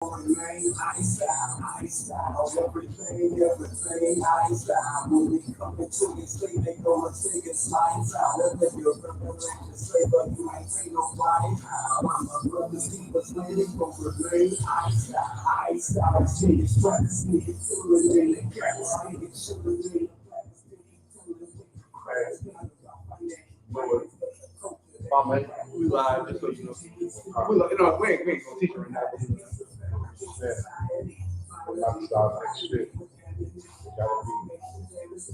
Ice out, everything ice out. When we come into the state, they gonna take it slides out. If you're representing slavery, you ain't say no right how. My brother's keepers, they gon' remain ice out. See it, stress, see it, feel it in the gas, see it, shoot it in the gas, see it, crash, Mama, we live just so you know. We ain't gonna teach you right now. We're not start next shit. We gotta be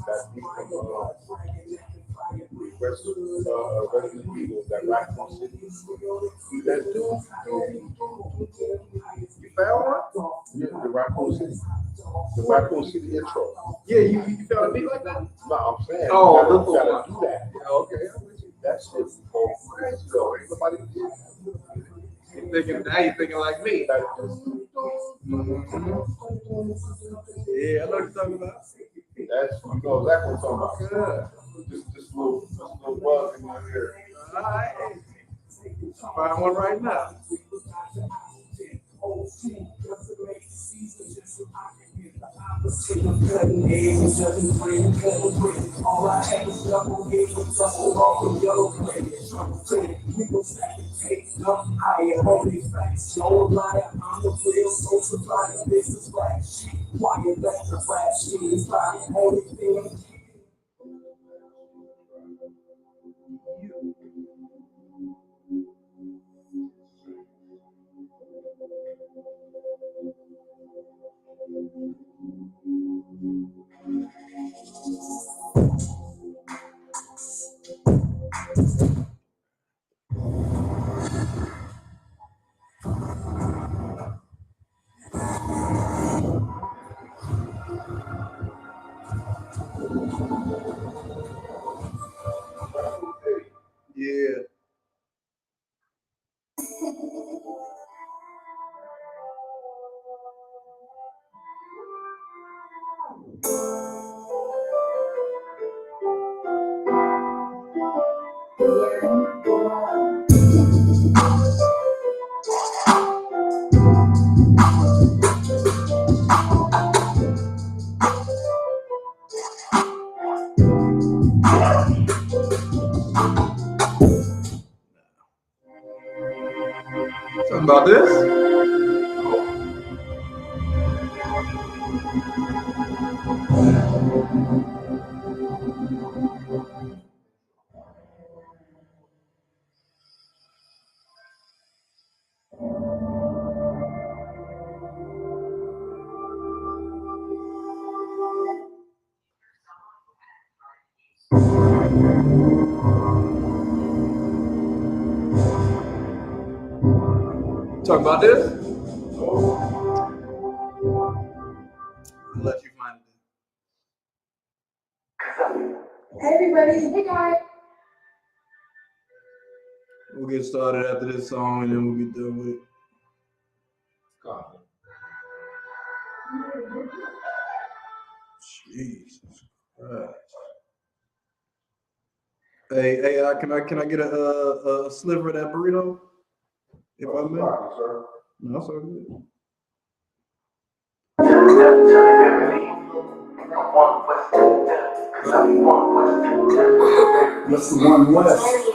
that deep Resident Evil, that Raccoon City. That dude, you found one? Yeah, the Raccoon City. The Raccoon City intro. Yeah, you found a beat like that? No, I'm saying Oh, you gotta do that. Okay. That shit's so crazy though. Ain't nobody Now you're thinking like me. that Yeah, I know what you're talking about. that's you know exactly what I'm talking about. This little buzz in my ear. All right. Find one right now. All I had was double gauge with double off of yellow plate. We gon' stack and take up higher. Only facts, no liar. I'm the real soul supply. Business black shit. Why you let the rap shit is my only thing. Yeah. Talking about this? Talking about this? I'll let you find it. Hey everybody, hey guys. We'll get started after this song and then we'll get done with it. Jesus Christ. Hey, can I get a sliver of that burrito? If I may. Sir. No, that's all good. What's the one West?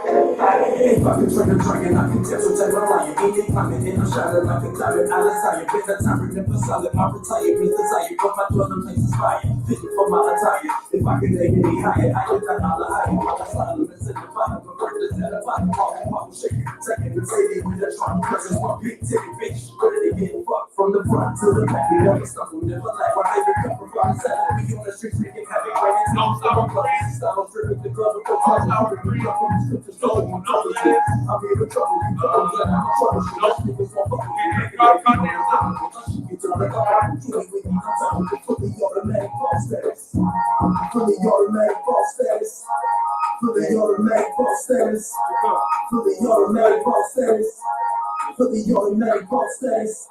If I could train a dragon, I could test what type of lion. Ain't it coming in a shadow like a diamond? I retire, been that time, remember solid. I retire, means desire, but my dwelling place is fire. Fitting for my attire. If I could take any higher, I could not holler higher. I'm a silence in the bottom of murders at the bottom. Walking, shaking, taking the city with a trunk. Presence, one big titty bitch. Ready to get fucked from the front to the back. We never stumble, never lack. When I recover from the salad, we on the streets, making heavy rain. It's no stop. Stop, dripping the glove with the touch. I'm free up from the scriptures, stolen. I'm here to trouble you. I'm trouble you. Those niggas won't fuck with you. Get to the car. Fully automatic ball status. Fully automatic ball status. Fully automatic ball status. Fully automatic ball status. Fully automatic ball status.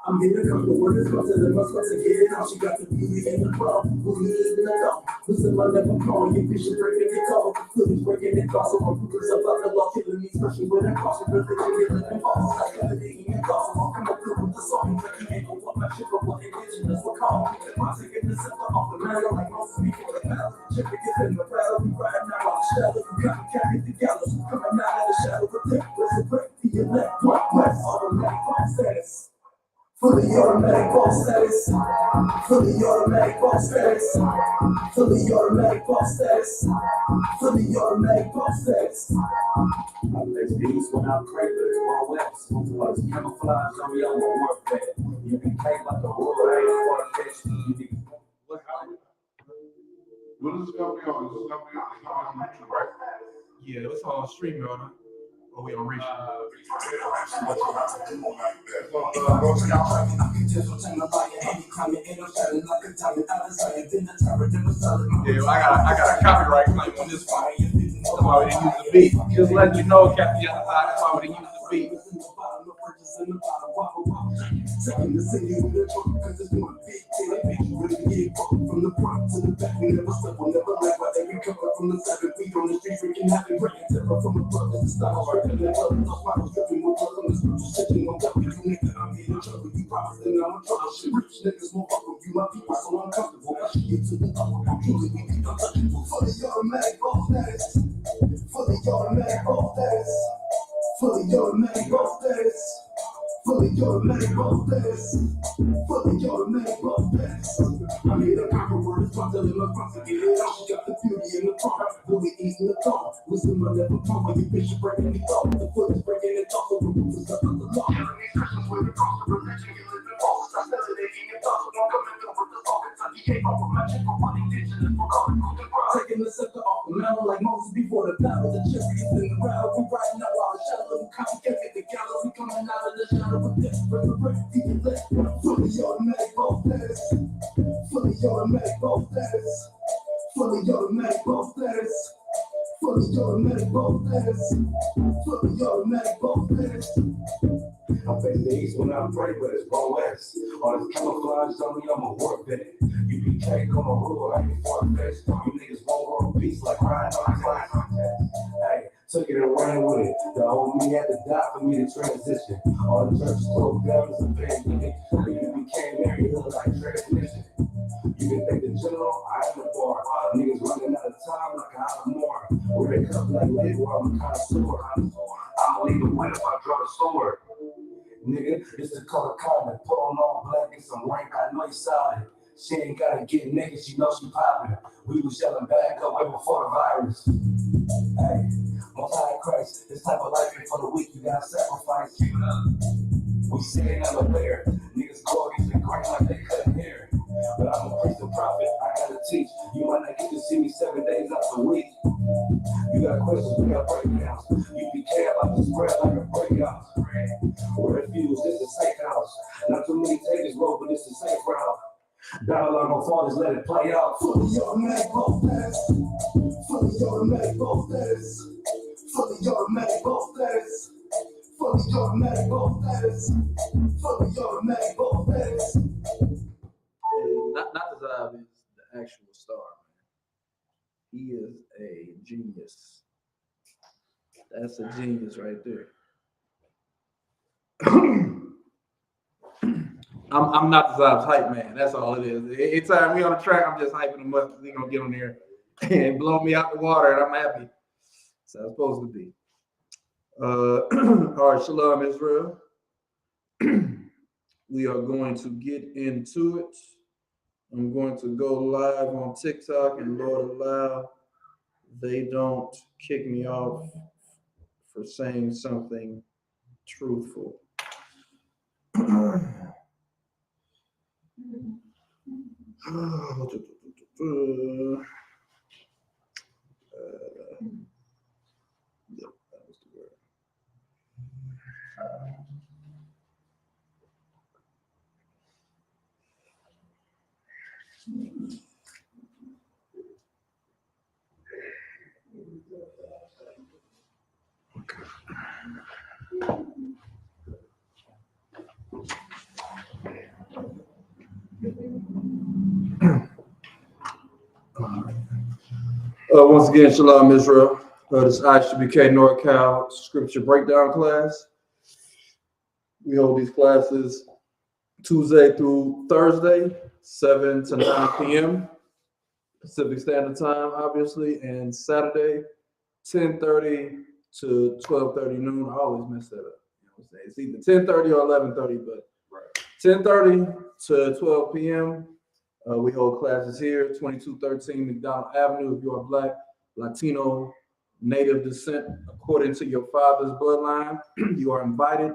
I'm here to come to work as much as it must to get it out. She got the beauty and the problem. Who needs in the dog? Listen, I never call you. Fish is breaking it cold. Footage breaking it off. So I'm focused about the law. Killing me, especially with that caution. Because they can't get living false. Like everything in caution. I'm coming through with the song. You ain't gonna want my shit for what indigenous will call me. I'm taking the center off the matter. Like most speaking the mouth. Check it in the battle. We riding out on the shadow. You got me carrying the gallows. Coming out of the shadow. Protect. Let's break the elect. West. Automatic phone status. Fully automatic boss status. Fully automatic boss status. Fully automatic boss status. Fully automatic boss status. I let these when I pray, but it's more west. What's camouflage on me, I'm a work bed. You can take like the wood, I ain't for the fish. What is this gonna be on? This is gonna be on YouTube, right? Yeah, it's on streaming on it. Or we on reach. Yeah, well, I got a copyright claim on this one. That's why we didn't use the beat. Just letting you know, Captain Genocide, that's why we didn't use the beat. Taking the city with the truck, cause it's one big thing. Really get from the front to the back. We never stop, we'll never laugh. While they recover from the 7 feet on the street, freaking happy, breaking temper from the brothers. The style, breaking the love, those models dripping with blood on the spiritual shit. On top of you, nigga, I'm here in trouble. You promise that I'm in trouble. Shit, rich niggas won't fuck with you. My people so uncomfortable. I should get to the upper. Truly, we be untouchable. Fully automatic boss status. Fully automatic boss status. Fully automatic boss status. Fully automatic boss status. Fully automatic boss status. I need a proper word. It's about to let my sponsor get it out. She got the beauty in the car. Bully eating the car. Wisdom I never come when you bitch breaking me off. The foot is breaking it off. So the roof is up on the law. Christians with across the religion. You live in false. I said it ain't your thoughts. Don't come in with the talk. Kentucky came up with my chick for one indigenous. We're calling the ground. Taking the scepter off the mountain like Moses before the battle. The chariots in the crowd. We riding out while the shadow. We copycat at the gallows. We coming out of the shadow with this. Resurrect the elect. Fully automatic boss status. Fully automatic boss status. Fully automatic boss status. Fully automatic boss status. Fully automatic boss status. I face the east when I pray, but it's go west. All this camouflage on me, I'm a work bed. You be cake on a rule, I ain't for a fest. You niggas won't world peace like Ryan on his Hey, took it and ran with it. The old me had to die for me to transition. All the churches broke down as a pandemic. You became Mary Hill like transmission. You can thank the general, I am the bar. Niggas running out of time like I have more. Where they come like later, I'm a connoisseur. I'ma leave the win if I draw the sword. Nigga, it's the color common. Put on all black and some rank, I know you solid. She ain't gotta get naked, she know she poppin'. We was yelling back up way before the virus. Hey, most high Christ, this type of life ain't for the weak, you gotta sacrifice. Keep it up. We say another layer. Niggas go against the grain like they couldn't hear. But I'm a priest and prophet, I gotta teach. You might not get to see me 7 days out the week. You got questions, we got breakdowns. You be care about the spread like a breakout. Refuse, this is safe house. Not too many takers roll, but it's a safe route. Dialogue on fathers, let it play out. Fully automatic boss status. Fully automatic boss status. Fully automatic boss status. Fully automatic boss status. Fully automatic boss status. Not the Zav is the actual star, man. He is a genius. That's a genius right there. I'm not the Zav's hype man. That's all it is. Anytime we on the track, I'm just hyping him up. He's gonna get on there and blow me out the water, and I'm happy. So it's supposed to be. All right, Shalom Israel. We are going to get into it. I'm going to go live on TikTok, and Lord allow they don't kick me off for saying something truthful. Yep, that was the word. Once again, Shalom Israel. This is ISBK NorCal Scripture Breakdown class. We hold these classes Tuesday through Thursday, 7 to 9 p.m. Pacific Standard Time, obviously, and Saturday, 10:30 to 12:30 noon. I always mess that up. You know what I'm saying? It's either 10:30 or 11:30, but 10:30 to 12 p.m. We hold classes here, 2213 McDonald Avenue. If you are Black, Latino, Native descent, according to your father's bloodline, you are invited.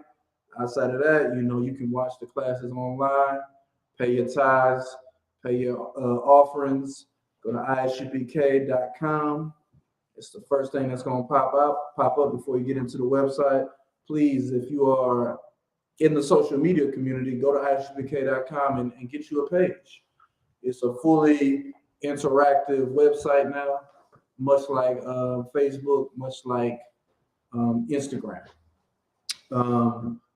Outside of that, you know, you can watch the classes online, pay your tithes, pay your offerings. Go to isupk.com. It's the first thing that's going to pop up before you get into the website. Please, if you are in the social media community, go to isupk.com and get you a page. It's a fully interactive website now, much like Facebook, much like Instagram.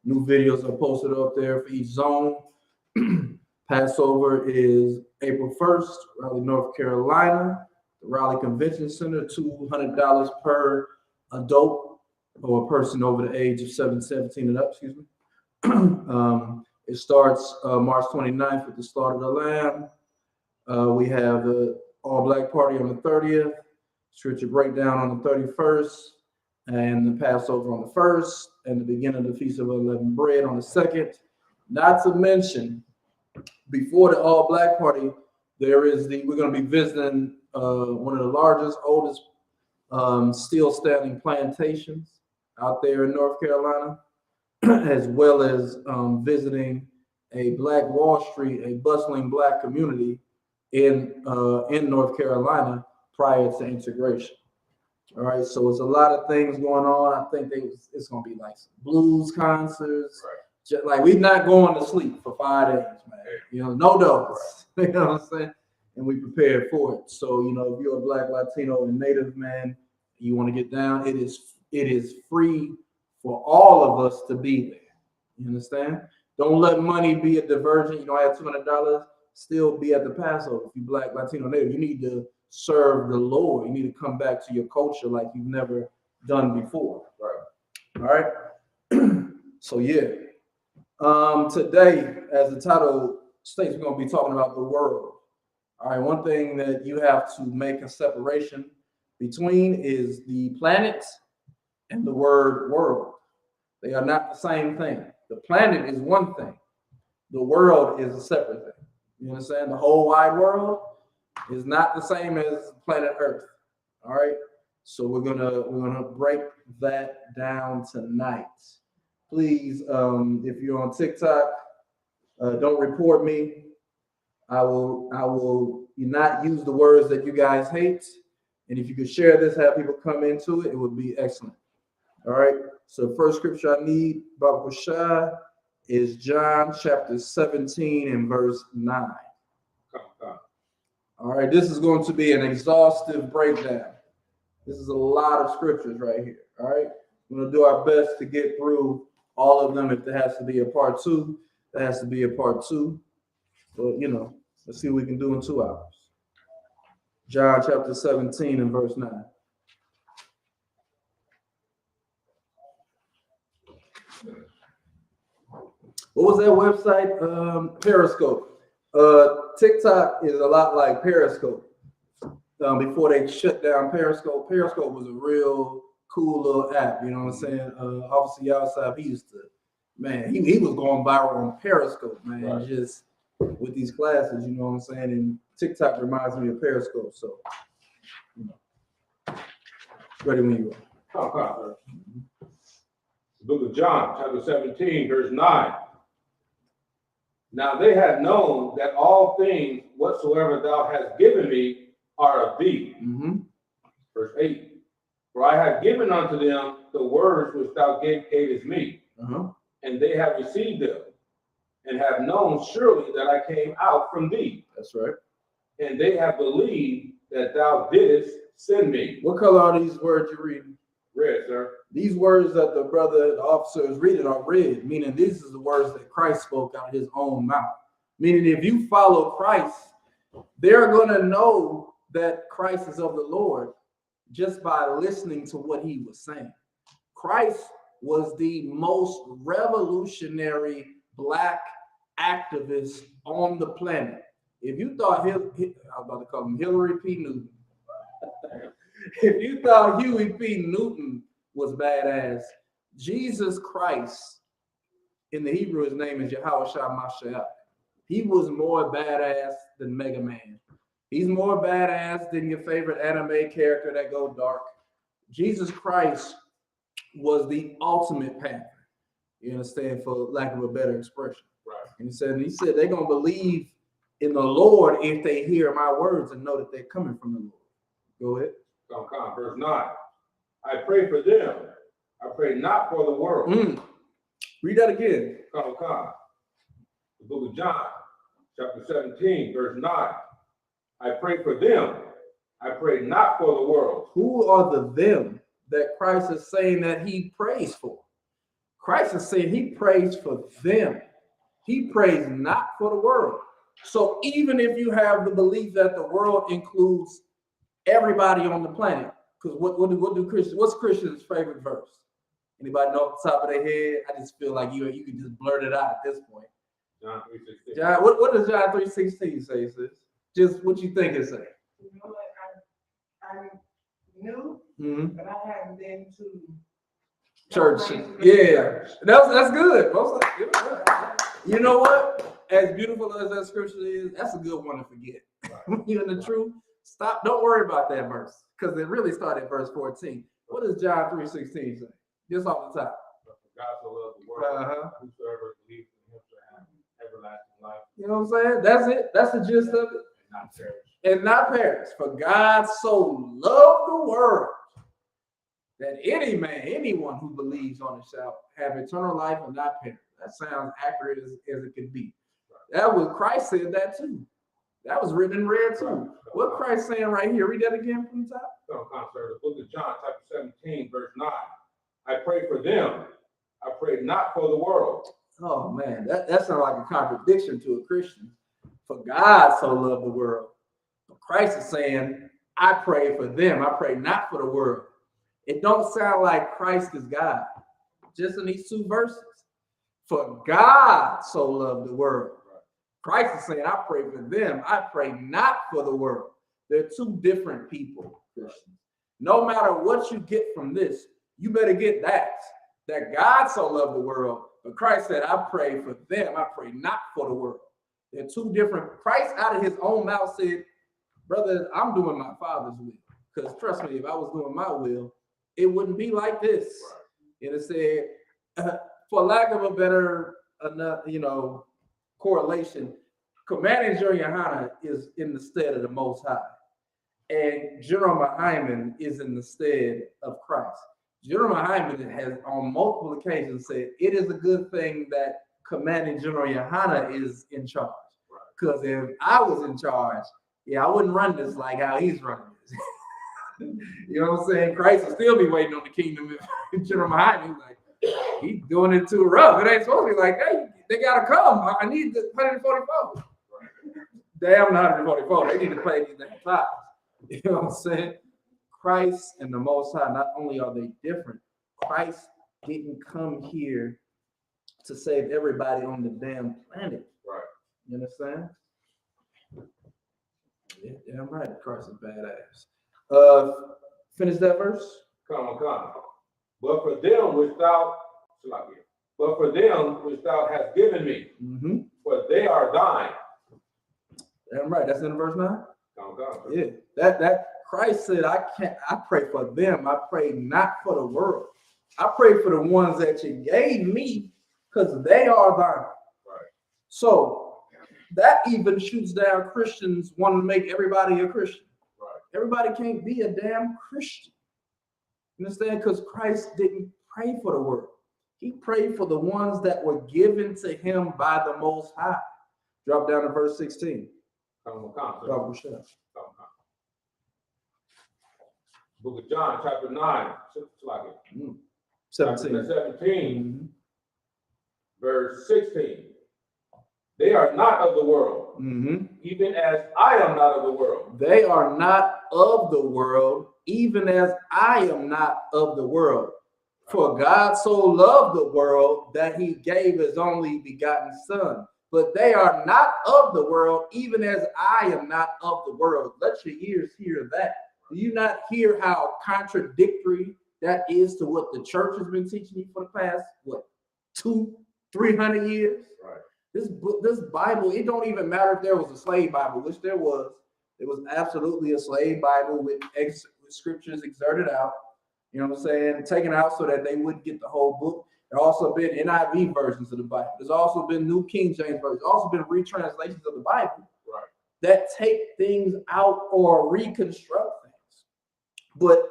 New videos are posted up there for each zone. Passover is April 1st, Raleigh, North Carolina. The Raleigh Convention Center, $200 per adult or a person over the age of 17 and up, excuse me. It starts March 29th with the Slaughter of the Lamb. We have the All-Black Party on the 30th, Scripture Breakdown on the 31st, and the Passover on the 1st, and the beginning of the Feast of Unleavened Bread on the 2nd. Not to mention, before the All-Black Party, we're going to be visiting one of the largest, oldest still standing plantations out there in North Carolina, as well as visiting a Black Wall Street, a bustling Black community in North Carolina prior to integration. All right, so it's a lot of things going on. I think it's going to be like some blues concerts. Right. Just like we're not going to sleep for 5 days, man. You know, no dose. Right. You know what I'm saying? And we prepared for it. So, you know, if you're a Black, Latino, and Native man, you want to get down, it is free for all of us to be there. You understand? Don't let money be a diversion. You know, I have $200. Still be at the Passover. If you're Black, Latino, Native, you need to serve the Lord. You need to come back to your culture like you've never done before. Right. All right. So yeah. Today, as the title states, we're going to be talking about the world. All right. One thing that you have to make a separation between is the planet and the word world. They are not the same thing. The planet is one thing. The world is a separate thing. You understand? The whole wide world is not the same as planet Earth. All right. So we're gonna break that down tonight. Please, if you're on TikTok, don't report me. I will not use the words that you guys hate. And if you could share this, have people come into it, it would be excellent. All right. So the first scripture I need, Baba Shah, is John chapter 17 and verse 9. All right, this is going to be an exhaustive breakdown. This is a lot of scriptures right here. All right, we're going to do our best to get through all of them. If there has to be a part 2, there has to be a part 2. But, you know, let's see what we can do in 2 hours. John chapter 17 and verse 9. What was that website? Periscope. TikTok is a lot like Periscope. Before they shut down Periscope, Periscope was a real cool little app. You know what I'm saying? Officer Yalsab, he used to, man, he was going viral on Periscope, man, right. Just with these classes, you know what I'm saying? And TikTok reminds me of Periscope. So, you know, ready when you are. The book of John, chapter 17, verse 9. Now they have known that all things whatsoever thou hast given me are of thee. Mm-hmm. Verse 8. For I have given unto them the words which thou gavest me, and they have received them, and have known surely that I came out from thee. That's right. And they have believed that thou didst send me. What color are these words you're reading? Red, sir. These words that the officer is reading are red, meaning these are the words that Christ spoke out of his own mouth. Meaning if you follow Christ, they're going to know that Christ is of the Lord just by listening to what he was saying. Christ was the most revolutionary black activist on the planet. If you thought I was about to call him Hillary P. Newton. If you thought Huey P. Newton was badass, Jesus Christ, in the Hebrew, his name is Yahushua Mashiach. He was more badass than Mega Man. He's more badass than your favorite anime character that go dark. Jesus Christ was the ultimate panther. You understand, for lack of a better expression. Right. And he said they're gonna believe in the Lord if they hear my words and know that they're coming from the Lord. Go ahead. Verse 9. I pray for them. I pray not for the world. Read that again. The book of John, chapter 17, verse 9. I pray for them. I pray not for the world. Who are the them that Christ is saying that he prays for? Christ is saying he prays for them. He prays not for the world. So even if you have the belief that the world includes everybody on the planet, because what do Christians? What's Christians' favorite verse? Anybody know off the top of their head? I just feel like you can just blurt it out at this point. John 3:16. John, what does John 3:16 say, sis? Just what you think it say? You know what? I knew, Mm-hmm. but I haven't been to Church. Yeah. That's good. You know what? As beautiful as that scripture is, that's a good one to forget. When you're in the truth, don't worry about that verse. Because it really started at verse 14. What does John 3:16 say? Just off the top. God so loved the world, Uh-huh. whosoever believes in him shall have everlasting life, You know what I'm saying? That's it. That's the gist of it. and not perish. And not perish. For God so loved the world that anyone who believes on it shall have eternal life and not perish. That sounds accurate as it could be. That was Christ said that too. That was written in red too. What Christ saying right here? Read that again from the top. The book of John, chapter 17, verse 9. I pray for them. I pray not for the world. Oh man, that sounds like a contradiction to a Christian. For God so loved the world. But Christ is saying, I pray for them. I pray not for the world. It don't sound like Christ is God. Just in these two verses. For God so loved the world. Christ is saying, I pray for them. I pray not for the world. They're two different people, Christians. No matter what you get from this, you better get that God so loved the world. But Christ said, I pray for them. I pray not for the world. They're two different. Christ out of his own mouth said, brother, I'm doing my Father's will. Because trust me, if I was doing my will, it wouldn't be like this. Right. And it said, for lack of a better, correlation, Commanding General Yohana is in the stead of the Most High. And General Mahiman is in the stead of Christ. General Mahiman has on multiple occasions said, it is a good thing that Commanding General Yohana is in charge. Because if I was in charge, I wouldn't run this like how he's running this. You know what I'm saying? Christ will still be waiting on the kingdom if General Mahiman like, he's doing it too rough. It ain't supposed to be like, hey, they gotta come. I need the 144. Damn, not 144. They need to play these damn fives. You know what I'm saying? Christ and the Most High, not only are they different, Christ didn't come here to save everybody on the damn planet. Right. You understand? Yeah, damn right. Christ is badass. Finish that verse. Come. But for them which thou hast given me, for they are thine. Damn right. That's in verse 9. Come. Yeah. That Christ said, I pray for them. I pray not for the world. I pray for the ones that you gave me, because they are thine. Right. So that even shoots down Christians wanting to make everybody a Christian. Right. Everybody can't be a damn Christian. You understand? Because Christ didn't pray for the world. He prayed for the ones that were given to him by the Most High. Drop down to verse 16. Book of John, chapter 9, 17. Chapter 17, verse 16. They are not of the world, even as I am not of the world. They are not of the world, even as I am not of the world. For God so loved the world that he gave his only begotten Son. But they are not of the world, even as I am not of the world. Let your ears hear that. Do you not hear how contradictory that is to what the church has been teaching you for the past, 200-300 years? Right. This book, this Bible, it don't even matter if there was a slave Bible, which there was. It was absolutely a slave Bible with scriptures exerted out, you know what I'm saying, taken out so that they wouldn't get the whole book. There also been NIV versions of the Bible. There's also been New King James versions. There's also been retranslations of the Bible that take things out or reconstruct things. But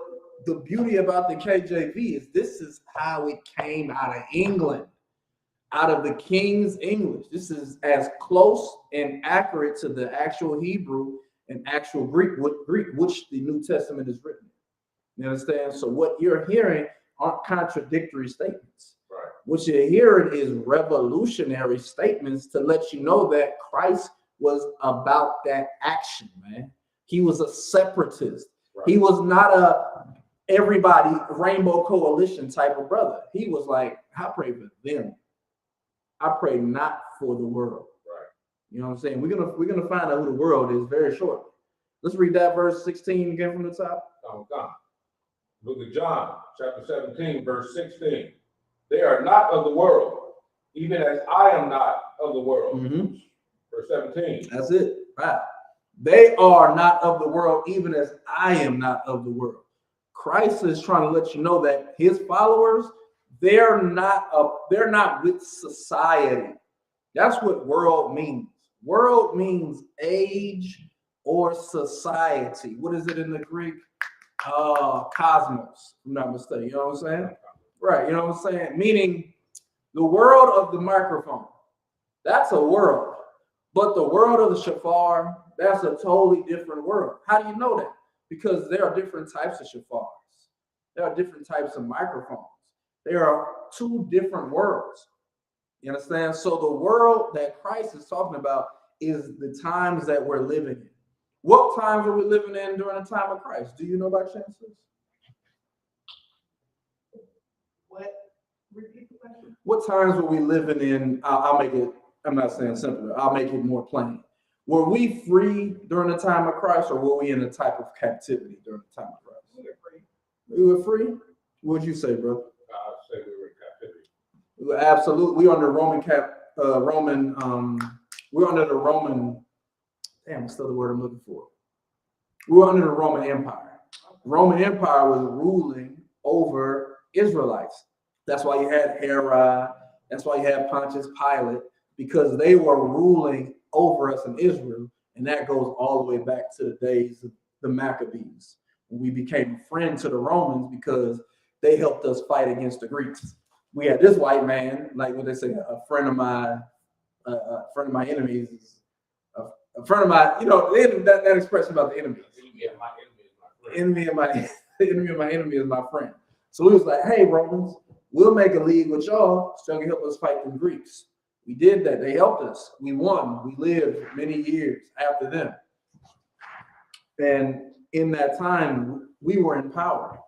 the beauty about the KJV is this is how it came out of England, out of the King's English. This is as close and accurate to the actual Hebrew and actual Greek, which the New Testament is written. You understand? So what you're hearing aren't contradictory statements. Right. What you're hearing is revolutionary statements to let you know that Christ was about that action, man. He was a separatist. Right. He was not a everybody rainbow coalition type of brother. He was like, I pray for them. I pray not for the world. Right. You know what I'm saying? We're gonna find out who the world is very shortly. Let's read that verse 16 again from the top. Book of John, chapter 17, verse 16. They are not of the world, even as I am not of the world. Verse 17. That's it. Right. They are not of the world, even as I am not of the world. Christ is trying to let you know that his followers, they're not with society. That's what world means. World means age or society. What is it in the Greek? Cosmos, if I'm not mistaken. You know what I'm saying? Right. You know what I'm saying? Meaning the world of the microphone. That's a world. But the world of the shofar, that's a totally different world. How do you know that? Because there are different types of shofars. There are different types of microphones. There are two different worlds. You understand? So the world that Christ is talking about is the times that we're living in. What times were we living in during the time of Christ? Do you know by chance? What? Repeat the question. What times were we living in? I'll make it, I'm not saying simpler, I'll make it more plain. Were we free during the time of Christ, or were we in a type of captivity during the time of Christ? We were free. We were free? What would you say, bro? I'd say we were in captivity. We were absolutely, we were under we're under the Roman, damn, what's the other word I'm looking for? We were under the Roman Empire. Roman Empire was ruling over Israelites. That's why you had Herod. That's why you had Pontius Pilate, because they were ruling over us in Israel. And that goes all the way back to the days of the Maccabees. We became a friend to the Romans because they helped us fight against the Greeks. We had this white man, like what they say, a friend of my enemies is a friend of my, you know, that expression about the enemies. Enemy of my enemy is my friend. So we was like, hey, Romans, we'll make a league with y'all so you can help us fight the Greeks. We did that. They helped us. We won. We lived many years after them. And in that time, we were in power.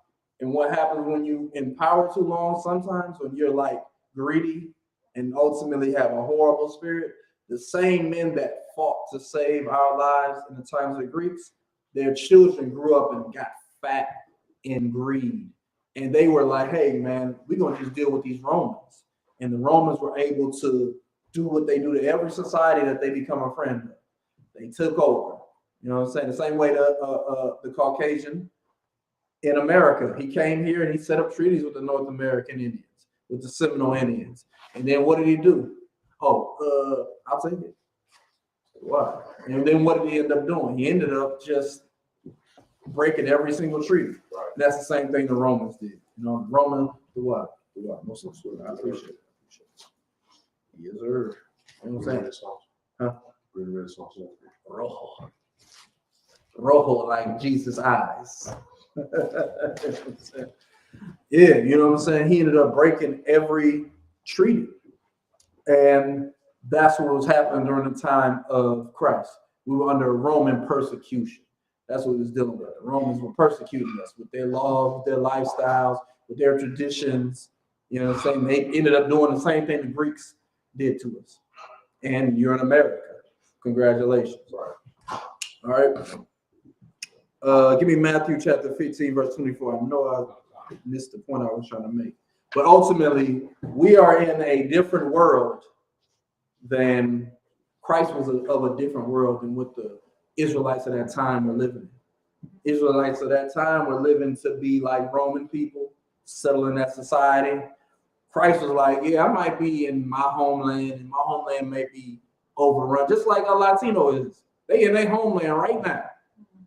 And what happens when you in power too long, sometimes when you're like greedy and ultimately have a horrible spirit, the same men that fought to save our lives in the times of the Greeks, their children grew up and got fat in greed. And they were like, hey, man, we're going to just deal with these Romans. And the Romans were able to do what they do to every society that they become a friend of. They took over. You know what I'm saying? The same way the Caucasian in America, he came here and he set up treaties with the North American Indians, with the Seminole Indians. And then what did he do? Oh, I'll take it. What? And then what did he end up doing? He ended up just breaking every single treaty. Right. That's the same thing the Romans did. You know, Roman, the what? Muslims. I appreciate it. Yes, sir. You know what I'm saying? Huh? Rojo, like Jesus' eyes. Yeah, you know what I'm saying? He ended up breaking every treaty. And That's what was happening during the time of Christ. We were under Roman persecution. That's what it was dealing with. The Romans were persecuting us with their laws, with their lifestyles, with their traditions. You know what I'm saying? They ended up doing the same thing the Greeks did to us. And you're in America. Congratulations. All right. Give me Matthew chapter 15, verse 24. I know I missed the point I was trying to make. But ultimately, we are in a different world than Christ was of a different world than what the Israelites at that time were living in. Israelites at that time were living to be like Roman people, settle in that society. Christ was like, yeah, I might be in my homeland, and my homeland may be overrun, just like a Latino is. They in their homeland right now.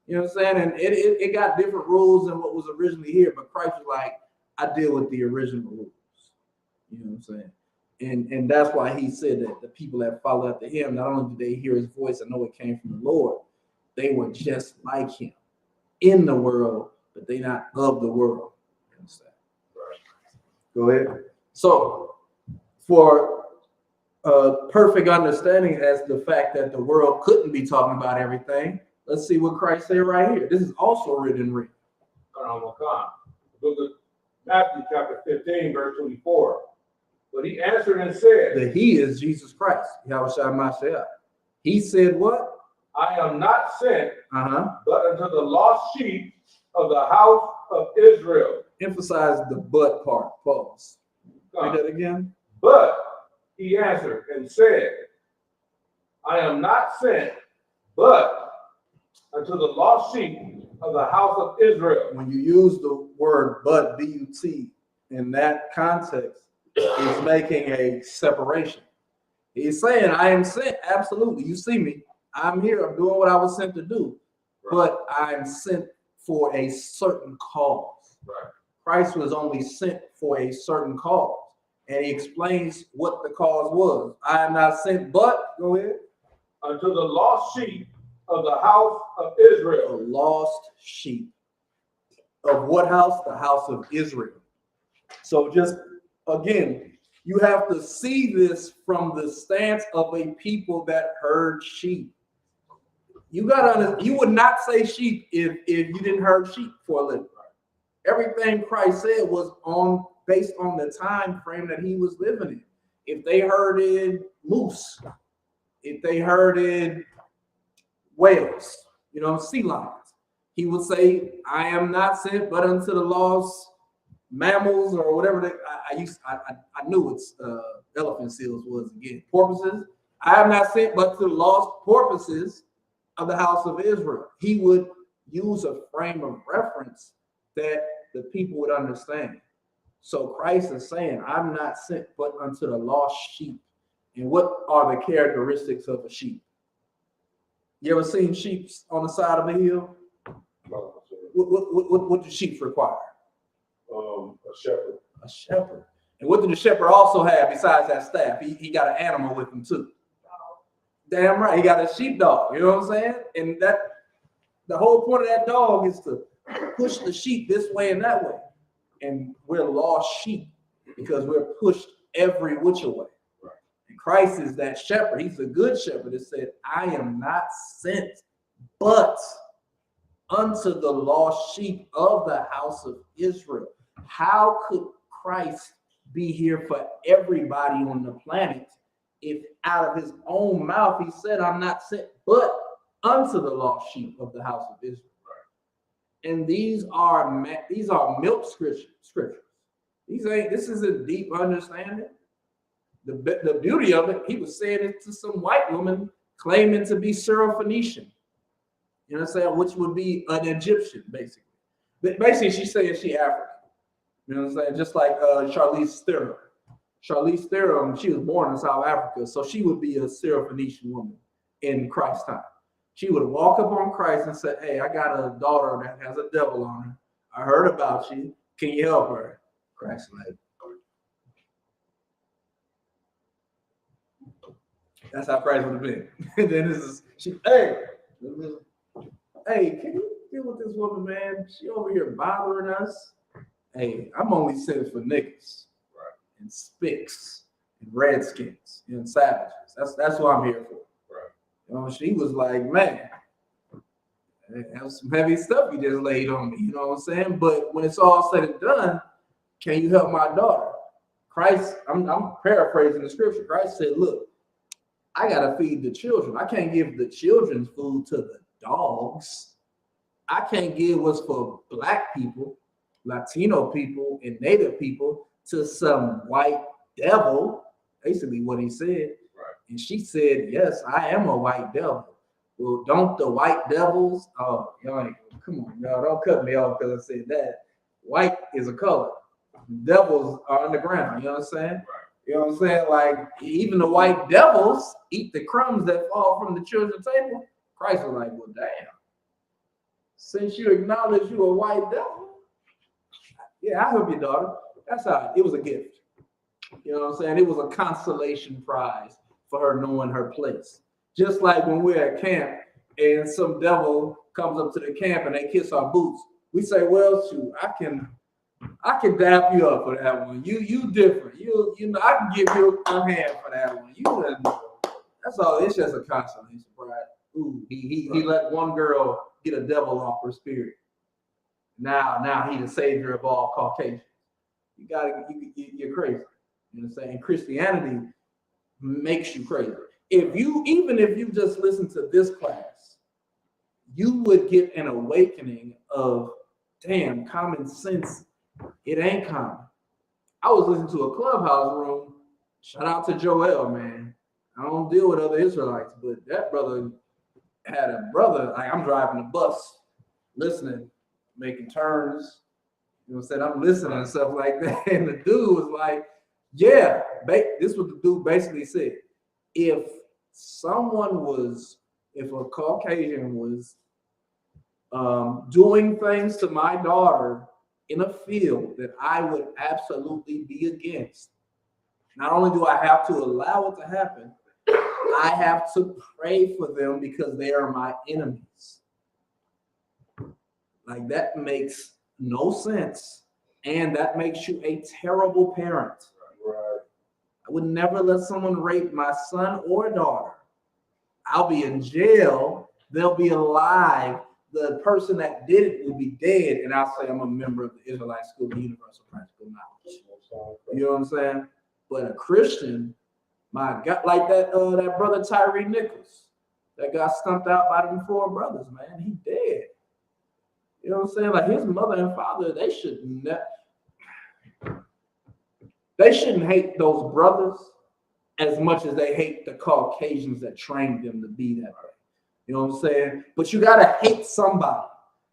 You know what I'm saying? And it got different rules than what was originally here, but Christ was like, I deal with the original rules. You know what I'm saying? And that's why he said that the people that follow after him, not only did they hear his voice and know it came from the Lord, they were just like him in the world, but they not of the world. You understand? Go ahead. So for perfect understanding as the fact that the world couldn't be talking about everything, let's see what Christ said right here. This is also written. The book of Matthew chapter 15, verse 24. But he answered and said, That he is Jesus Christ. Yahushua Mashiach. He said what? I am not sent, Uh-huh. but unto the lost sheep of the house of Israel. Emphasize the but part. Pause. Read that again. But he answered and said, I am not sent, but unto the lost sheep of the house of Israel. When you use the word but, B-U-T, in that context, it's making a separation. He's saying, I am sent. Absolutely. You see me. I'm here. I'm doing what I was sent to do. But I'm sent for a certain cause. Right. Christ was only sent for a certain cause. And he explains what the cause was. I am not sent, but, go ahead. Unto the lost sheep of the house of The Israel. lost sheep. Of what house? The house of Israel. So just, again, you have to see this from the stance of a people that herd sheep. You would not say sheep if you didn't herd sheep for a living. Everything Christ said was based on the time frame that he was living in. If they herded moose, if they herded whales, sea lions, he would say, I am not sent but unto the lost mammals or whatever I knew it's elephant seals was again. Porpoises. I am not sent but to the lost porpoises of the house of Israel. He would use a frame of reference that the people would understand. So Christ is saying, I'm not sent but unto the lost sheep. And what are the characteristics of a sheep? You ever seen sheep on the side of a hill? What do sheep require? A shepherd. A shepherd. And what did the shepherd also have besides that staff? He got an animal with him too. Damn right, he got a sheepdog. You know what I'm saying? And that the whole point of that dog is to push the sheep this way and that way. And we're lost sheep because we're pushed every which way. Right. And Christ is that shepherd. He's a good shepherd that said, I am not sent but unto the lost sheep of the house of Israel. How could Christ be here for everybody on the planet if out of his own mouth he said, I'm not sent but unto the lost sheep of the house of Israel? Right. And these are milk scriptures. This is a deep understanding. The beauty of it, he was saying it to some white woman claiming to be Syrophoenician. You know what I'm saying? Which would be an Egyptian, basically. But basically, she's saying she's African. You know what I'm saying? Just like Charlize Theron. Charlize Theron, she was born in South Africa, so she would be a Syrophoenician woman in Christ's time. She would walk up on Christ and say, hey, I got a daughter that has a devil on her. I heard about you. Can you help her? Christ like, that's how Christ would have been. And then hey, can you deal with this woman, man? She over here bothering us. Hey, I'm only sent for niggas, right, and spicks and redskins and savages. That's what I'm here for. Right. You know, she was like, man, that was some heavy stuff you just laid on me. You know what I'm saying? But when it's all said and done, can you help my daughter? Christ, I'm paraphrasing the scripture. Christ said, look, I got to feed the children. I can't give the children's food to the dogs. I can't give what's for Black people, Latino people, and Native people to some white devil. Basically what he said. Right. And she said, yes, I am a white devil. Well, don't the white devils, oh, y'all ain't, come on, y'all, don't cut me off because I said that. White is a color. Devils are underground, you know what I'm saying? Right. You know what I'm saying? Like, even the white devils eat the crumbs that fall from the children's table. Christ was like, well, damn. Since you acknowledge you a white devil, yeah, I help your daughter. That's how it was a gift. You know what I'm saying? It was a consolation prize for her knowing her place. Just like when we're at camp and some devil comes up to the camp and they kiss our boots, we say, well, shoot, I can dap you up for that one. You different. You know, I can give you a hand for that one. You wouldn't know. That's all. It's just a consolation prize. Ooh, he let one girl get a devil off her spirit. Now he's the savior of all Caucasians. You're crazy. You know what I'm saying? Christianity makes you crazy. Even if you just listen to this class, you would get an awakening of, damn, common sense. It ain't common. I was listening to a Clubhouse room. Shout out to Joel, man. I don't deal with other Israelites, but that brother had a brother. Like, I'm driving a bus, listening, making turns. You know what I'm saying? I'm listening and stuff like that. And the dude was like, yeah, this is what the dude basically said. If a Caucasian was doing things to my daughter in a field that I would absolutely be against, not only do I have to allow it to happen, I have to pray for them because they are my enemies. Like, that makes no sense. And that makes you a terrible parent. Right. I would never let someone rape my son or daughter. I'll be in jail. They'll be alive. The person that did it will be dead. And I'll say I'm a member of the Israelite School of Universal Practical Knowledge. You know what I'm saying? But a Christian, my God, like that brother Tyree Nichols, that got stumped out by them 4 brothers, man. He dead. You know what I'm saying? Like, his mother and father, they shouldn't hate those brothers as much as they hate the Caucasians that trained them to be that way. You know what I'm saying? But you gotta hate somebody.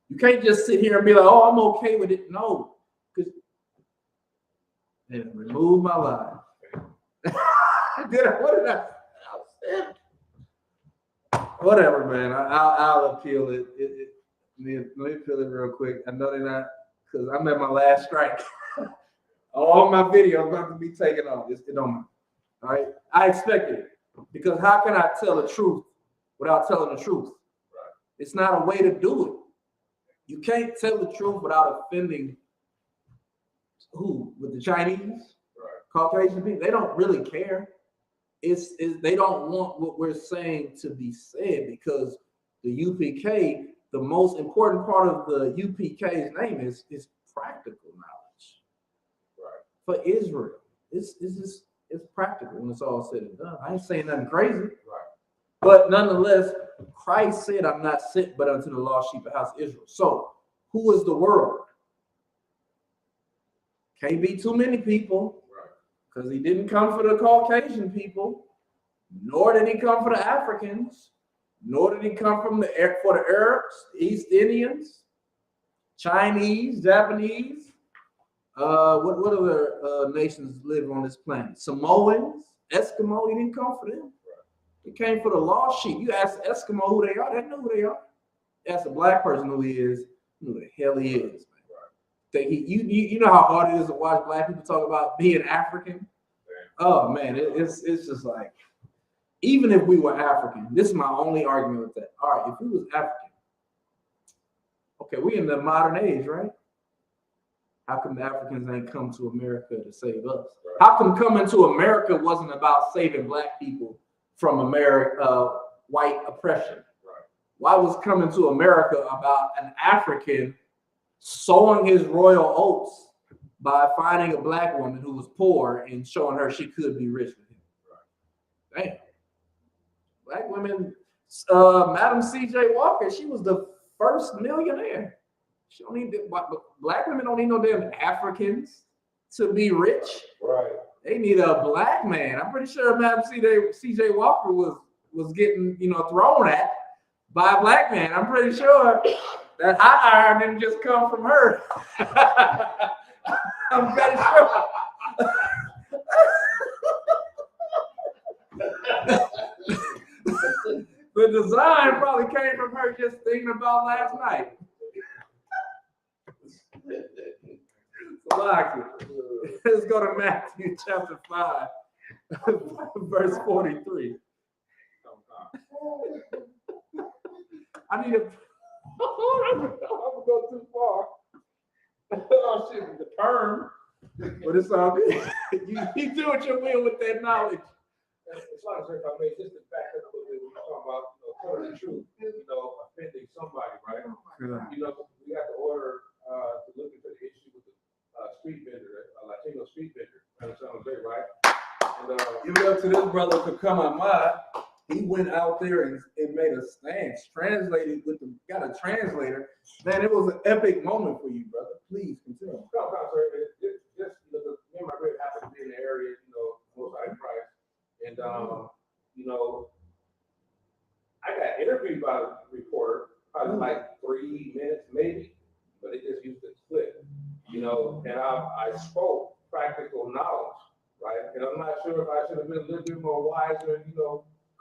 You can't just sit here and be like, oh, I'm okay with it. No, because remove my life. Whatever, man. I'll appeal it. Let me appeal it real quick. I know they're not, because I'm at my last strike. All my videos about to be taken off. It don't matter. All right. I expected it, because how can I tell the truth without telling the truth? Right. It's not a way to do it. You can't tell the truth without offending who? With the Chinese, Right. Caucasian people. They don't really care. They don't want what we're saying to be said, because the UPK, the most important part of the UPK's name is practical knowledge. Right. For Israel. It's practical when it's all said and done. I ain't saying nothing crazy. Right. But nonetheless, Christ said, I'm not sent but unto the lost sheep of the house of Israel. So, who is the world? Can't be too many people, because he didn't come for the Caucasian people, nor did he come for the Africans, nor did he come for the Arabs, East Indians, Chinese, Japanese. What other nations live on this planet? Samoans, Eskimo. He didn't come for them. He came for the lost sheep. You ask the Eskimo who they are, they know who they are. Ask a black person who he is, who the hell he is. You know how hard it is to watch black people talk about being African? Oh man, it's just like, even if we were African, this is my only argument with that. All right, if we was African, okay, we in the modern age, right? How come the Africans ain't come to America to save us? How come coming to America wasn't about saving black people from white oppression? Why was coming to America about an African sowing his royal oats by finding a black woman who was poor and showing her she could be rich with him? Damn. Black women, Madam C.J. Walker, she was the first millionaire. She don't need black women don't need no damn Africans to be rich. Right. They need a black man. I'm pretty sure Madam C.J. Walker was getting, thrown at by a black man. I'm pretty sure that hot iron didn't just come from her. I'm pretty sure. The design probably came from her just thinking about last night. Let's go to Matthew chapter 5, verse 43. I need to. I'm gonna go too far. Oh shit, the perm. But it's all good. You do what you will with that knowledge. It's like, if I may just to back up a little bit, when we're talking about, telling the truth, offending somebody, right? Yeah. We got to order to look into the issue with the street vendor, Latino street vendor. That sounds great, right? And Give it up to this brother to come on my. He went out there and made a stance, translated got a translator. Man, it was an epic moment for you, brother. Please continue. Just me and my brother happened to be in the area, most high price. And, I got interviewed by the reporter, probably like 3 minutes maybe, but they just used the clip, and I spoke practical knowledge, right? And I'm not sure if I should have been a little bit more wiser,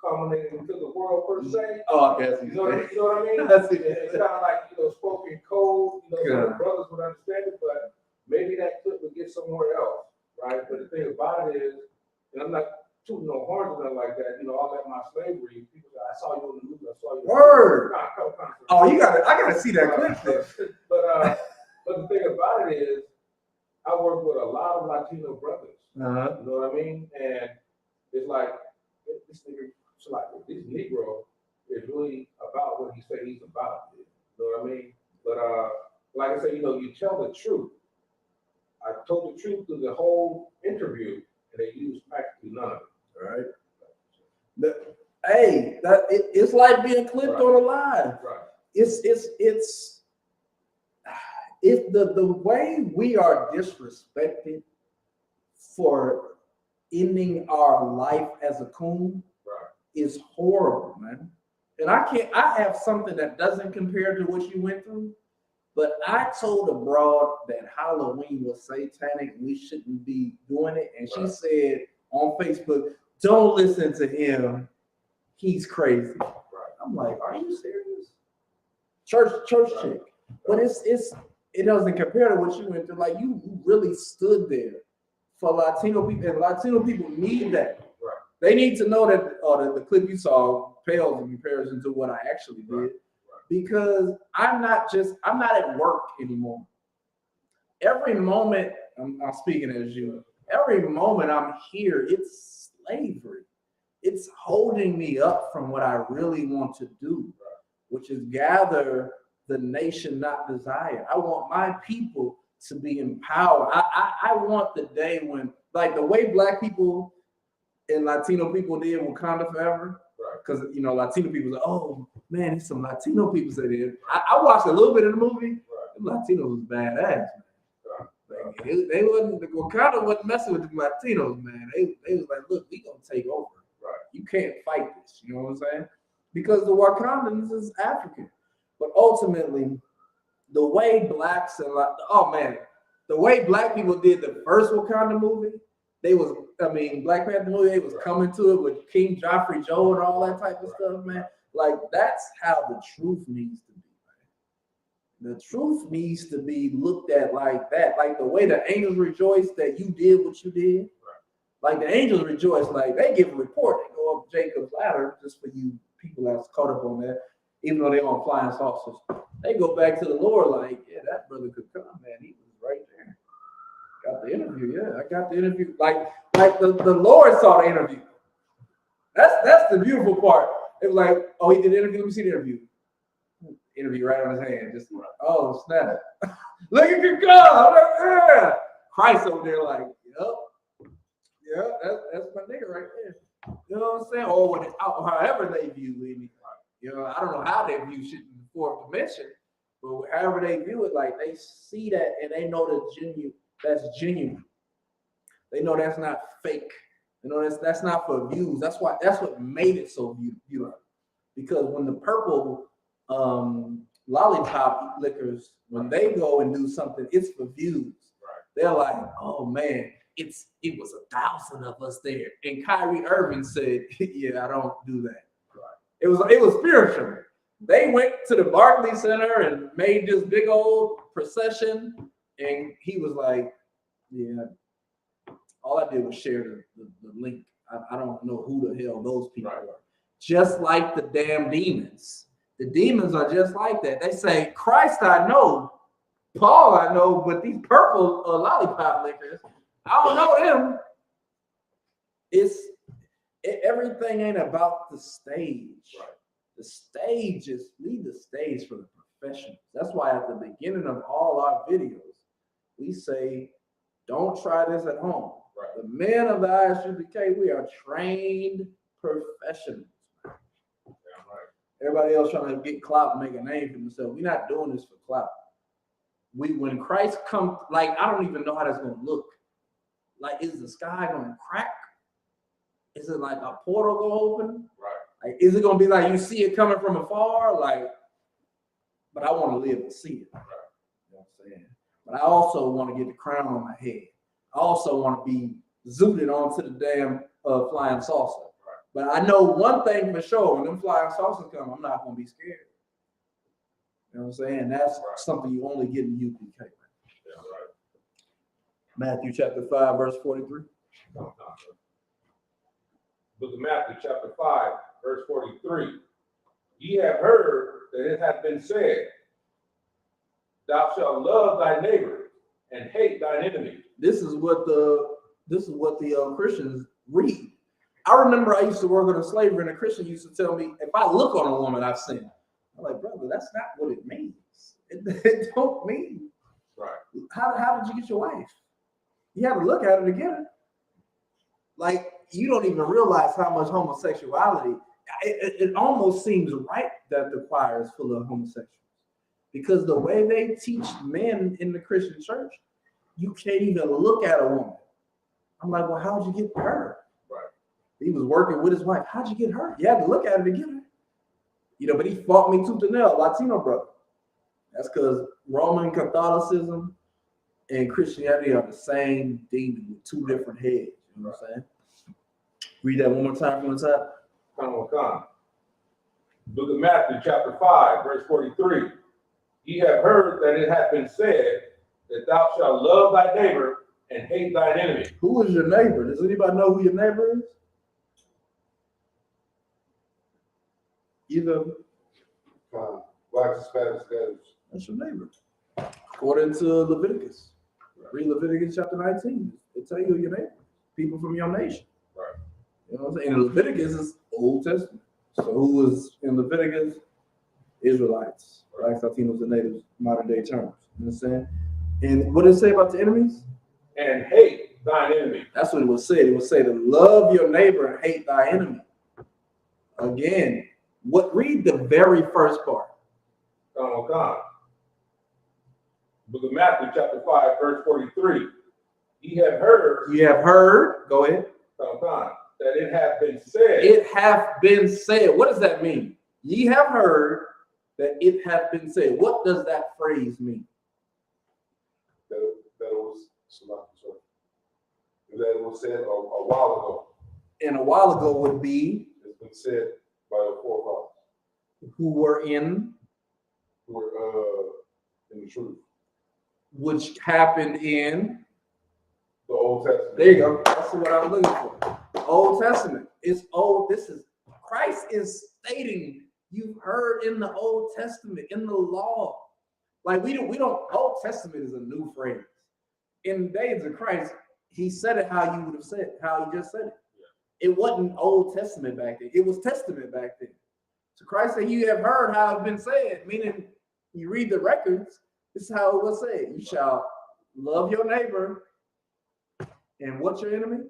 culminating into the world per se. Oh, I guess you know what I mean? That's it. It's kind of like, spoken code, so the brothers would understand it, but maybe that clip would get somewhere else, right? But the thing about it is, and I'm not tooting no horns or nothing like that, all that my slavery, people say, I saw you on the news, I saw you. Word. Oh, I gotta see that clip there. But the thing about it is, I work with a lot of Latino brothers. Uh-huh. You know what I mean? And it's like, this Negro is really about what he said he's about. You know what I mean? But like I said, you tell the truth. I told the truth through the whole interview, and they used practically none of it. All right. It's like being clipped on a live. Right. It's the way we are disrespected for ending our life as a coon is horrible, man. And I have something that doesn't compare to what you went through, but I told a broad that Halloween was satanic and we shouldn't be doing it. And she said on Facebook, don't listen to him. He's crazy. I'm like, are you serious? Church chick. But it doesn't compare to what you went through. Like, you really stood there for Latino people, and Latino people need that. Right. They need to know that the clip you saw pales in comparison to what I actually did. Right. Because I'm not at work anymore. Every moment, I'm speaking as you, every moment I'm here, it's slavery. It's holding me up from what I really want to do, which is gather the nation not desire. I want my people to be empowered. I want the day when, like the way Black people and Latino people did Wakanda Forever, because Latino people say, oh man, there's some Latino people that did. I watched a little bit of the movie. The Latinos was badass, man. They wasn't, the Wakanda wasn't messing with the Latinos, man. They was like, look, we gonna take over. You can't fight this, you know what I'm saying? Because the Wakandans is African. But ultimately, the way blacks and the way Black people did the first Wakanda movie, Black Panther movie, they was coming to it with King Joffrey Joe and all that type of stuff, man. Like, that's how the truth needs to be, man. The truth needs to be looked at like that. Like the way the angels rejoice that you did what you did. Like the angels rejoice, like they give a report, they go up Jacob's ladder, just for you people that's caught up on that, even though they're on flying saucers. They go back to the Lord like, yeah, that brother could come, man. He was right there. The interview, yeah, I got the interview. Like the Lord saw the interview. That's the beautiful part. It was like, oh, he did the interview. Let me see the interview. Interview right on his hand. Just oh snap! Look at your God. Yeah. Christ over there, like, yeah, that's my nigga right there. You know what I'm saying? Or when however they view me. You know, I don't know how they view shit in the fourth dimension, but however they view it, like they see that and they know that's genuine. They know that's not fake. You know, that's not for views. That's what made it so beautiful. Because when the purple lollipop liquors, when they go and do something, it's for views. Right. They're like, oh man, it was 1,000 of us there. And Kyrie Irving said, yeah, I don't do that. Right. It was spiritual. They went to the Barclays Center and made this big old procession, and he was like, yeah. All I did was share the link. I don't know who the hell those people are. Just like the damn demons. The demons are just like that. They say, Christ I know, Paul I know, but these purple lollipop liquors, I don't know them. Everything ain't about the stage. Right. The stage is, leave the stage for the professionals. That's why at the beginning of all our videos, we say, don't try this at home. Right. The men of the ISUPK, we are trained professionals. Yeah, right. Everybody else trying to get clout and make a name for themselves. We're not doing this for clout. When Christ comes, like, I don't even know how that's going to look. Like, is the sky going to crack? Is it like a portal go open? Right. Like, is it going to be like you see it coming from afar? Like, but I want to live to see it. Right. You know what I'm saying? But I also want to get the crown on my head. I also want to be zooted onto the damn flying saucer. Right. But I know one thing for sure: when them flying saucers come, I'm not going to be scared. You know what I'm saying? That's right. Something you only get in UPK. Right? Yeah, right. Matthew chapter 5, verse 43. Book of Matthew chapter 5, verse 43. Ye have heard that it hath been said, thou shalt love thy neighbor and hate thine enemy. This is what the Christians read. I remember I used to work on a slavery, and a Christian used to tell me, if I look on a woman, I've sinned. I'm like, brother, that's not what it means. It don't mean. Right. How did you get your wife? You have to look at her to get her. Like, you don't even realize how much homosexuality. It almost seems right that the choir is full of homosexuals. Because the way they teach men in the Christian church, you can't even look at a woman. I'm like, well, how'd you get her? Right. He was working with his wife. How'd you get her? You had to look at her to get her. You know, but he fought me tooth and nail, Latino brother. That's because Roman Catholicism and Christianity are the same demon with two different heads. You know what I'm saying? Read that one more time from the top. Come on. Book of Matthew, chapter 5, verse 43. Ye have heard that it hath been said that thou shalt love thy neighbor and hate thine enemy. Who is your neighbor? Does anybody know who your neighbor is? Either Blacks, Hispanics, Natives. That's your neighbor. According to Leviticus. Read Leviticus chapter 19. It tell you who your neighbor. People from your nation. Right. You know what I'm saying? And Leviticus is Old Testament. So who was in Leviticus? Israelites. Blacks, Latinos, and natives, modern day terms. You know what I'm saying? And what did it say about the enemies? And hate thine enemy. That's what it will say. It will say to love your neighbor and hate thy enemy. Again, read the very first part. Come on. Book of Matthew, chapter 5, verse 43. Ye have heard. Go ahead. Come on. That it hath been said. It hath been said. What does that mean? Ye have heard that it hath been said. What does that phrase mean? That it was said a while ago. And a while ago would be? It's been said by the forefathers. Who were in the truth. Which happened in? The Old Testament. There you go. That's what I was looking for. Old Testament. It's old. Christ is stating, you've heard in the Old Testament, in the law. Like we don't, Old Testament is a new phrase. in the days of Christ, he said it how you would have said, how he just said it. It wasn't Old Testament back then. It was Testament back then. So Christ said, you have heard how it's been said, meaning you read the records, this is how it was said. You shall love your neighbor. And what's your enemy?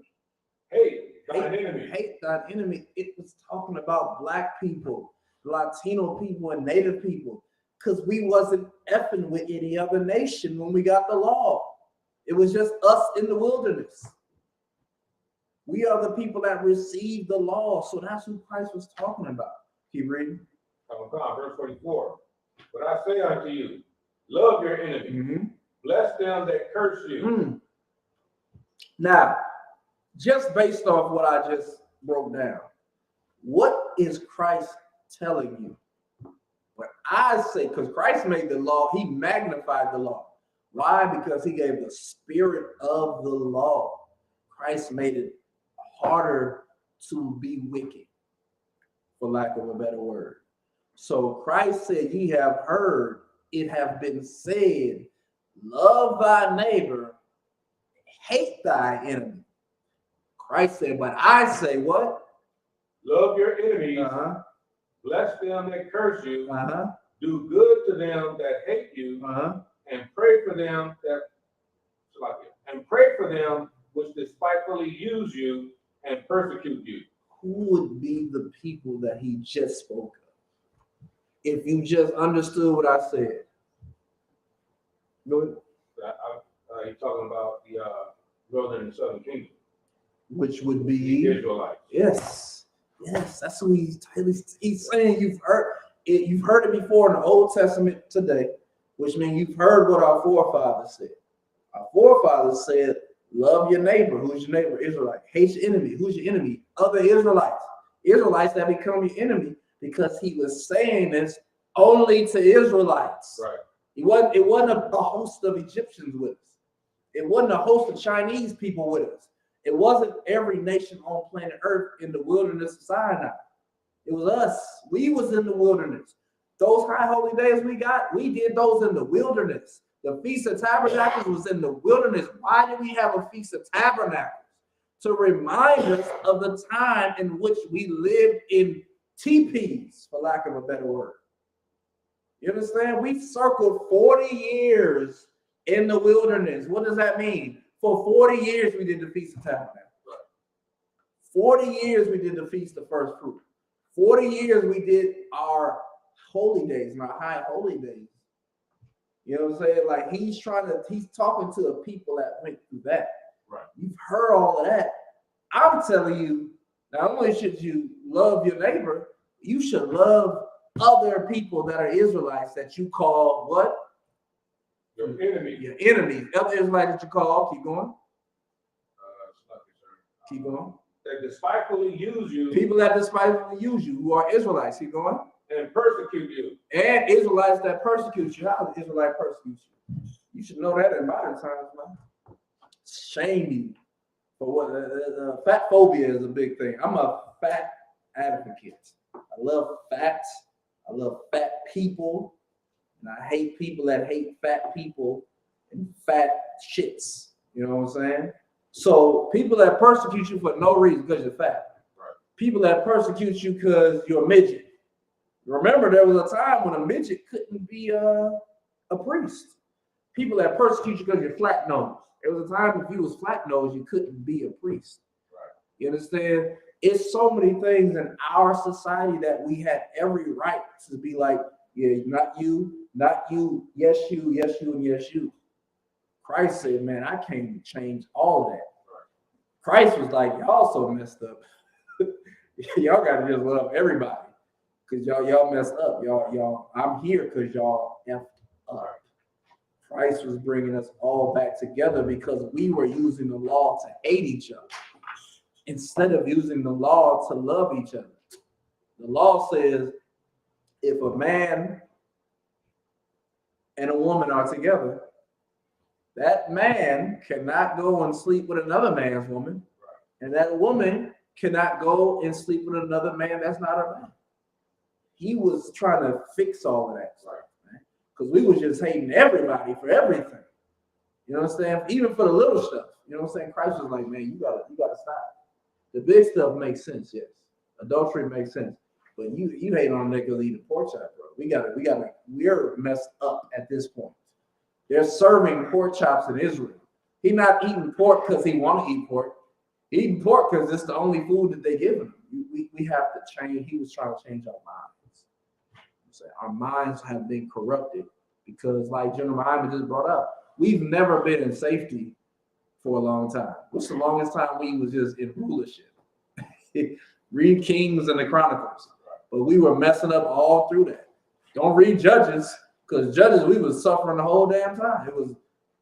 Hate thine enemy. Hate thine enemy. It was talking about black people, Latino people, and Native people, because we wasn't effing with any other nation when we got the law. It was just us in the wilderness. We are the people that received the law. So that's who Christ was talking about. Keep reading. Verse 44. But I say unto you, love your enemy. Bless them that curse you. Now, just based off what I just broke down, what is Christ telling you? But I say, because Christ made the law, he magnified the law. Why? Because he gave the spirit of the law. Christ made it harder to be wicked, for lack of a better word. So Christ said, ye have heard, it have been said, love thy neighbor, hate thy enemy. Christ said, but I say what? Love your enemies. Bless them that curse you. Do good to them that hate you. And pray for them which despitefully use you and persecute you. Who would be the people that he just spoke of? If you just understood what I said. Go ahead. You're talking about the northern and southern kingdom, Which would be the Israelites. Yes, that's what he's saying. You've heard it before in the Old Testament today, which means you've heard what our forefathers said. Our forefathers said, love your neighbor. Who's your neighbor? Israelite. Hate your enemy. Who's your enemy? Other Israelites. Israelites that become your enemy, because he was saying this only to Israelites. Right. It wasn't a host of Egyptians with us. It wasn't a host of Chinese people with us. It wasn't every nation on planet Earth in the wilderness of Sinai. It was us. We was in the wilderness. Those high holy days we did those in the wilderness. The Feast of Tabernacles was in the wilderness. Why did we have a Feast of Tabernacles? To remind us of the time in which we lived in teepees, for lack of a better word. You understand? We circled 40 years in the wilderness. What does that mean? For 40 years, we did the Feast of Tabernacles. 40 years, we did the Feast of First Fruit. 40 years, we did our holy days and our high holy days. You know what I'm saying? Like he's talking to the people that went through that. Right. You've heard all of that. I'm telling you, not only should you love your neighbor, you should love other people that are Israelites that you call what? Your enemy. Your enemies. Other Israelites that you call, keep going. Keep going. That despitefully use you. People that despitefully use you, who are Israelites, keep going. And persecute you. And Israelites that persecute you. How does Israelite persecute you? You should know that in modern times, man. Shame you for what fat phobia is a big thing. I'm a fat advocate. I love fats. I love fat people. And I hate people that hate fat people and fat shits. You know what I'm saying? So people that persecute you for no reason because you're fat. Right. People that persecute you because you're a midget. Remember, there was a time when a midget couldn't be a priest. People that persecute you because you're flat nosed. There was a time if you was flat nosed, you couldn't be a priest. Right. You understand? It's so many things in our society that we had every right to be like, yeah, not you, yes you, and yes you. Christ said, man, I came to change all of that. Right. Christ was like, y'all so messed up. Y'all got to just love everybody. Because y'all messed up. Y'all, I'm here because y'all effed up. Christ was bringing us all back together because we were using the law to hate each other instead of using the law to love each other. The law says if a man and a woman are together, that man cannot go and sleep with another man's woman, and that woman cannot go and sleep with another man that's not a man. He was trying to fix all of that stuff, man, because we was just hating everybody for everything. You know what I'm saying? Even for the little stuff. You know what I'm saying? Christ was like, man, you gotta stop. The big stuff makes sense, yes. Adultery makes sense. But you hate on niggas eating pork chop, bro. We're messed up at this point. They're serving pork chops in Israel. He's not eating pork because he want to eat pork. He eating pork because it's the only food that they give him. We have to change. He was trying to change our minds. Our minds have been corrupted because, like General Muhammad just brought up, we've never been in safety for a long time. What's the longest time we was just in rulership? Read Kings and the Chronicles. But we were messing up all through that. Don't read Judges, because Judges, we was suffering the whole damn time. It was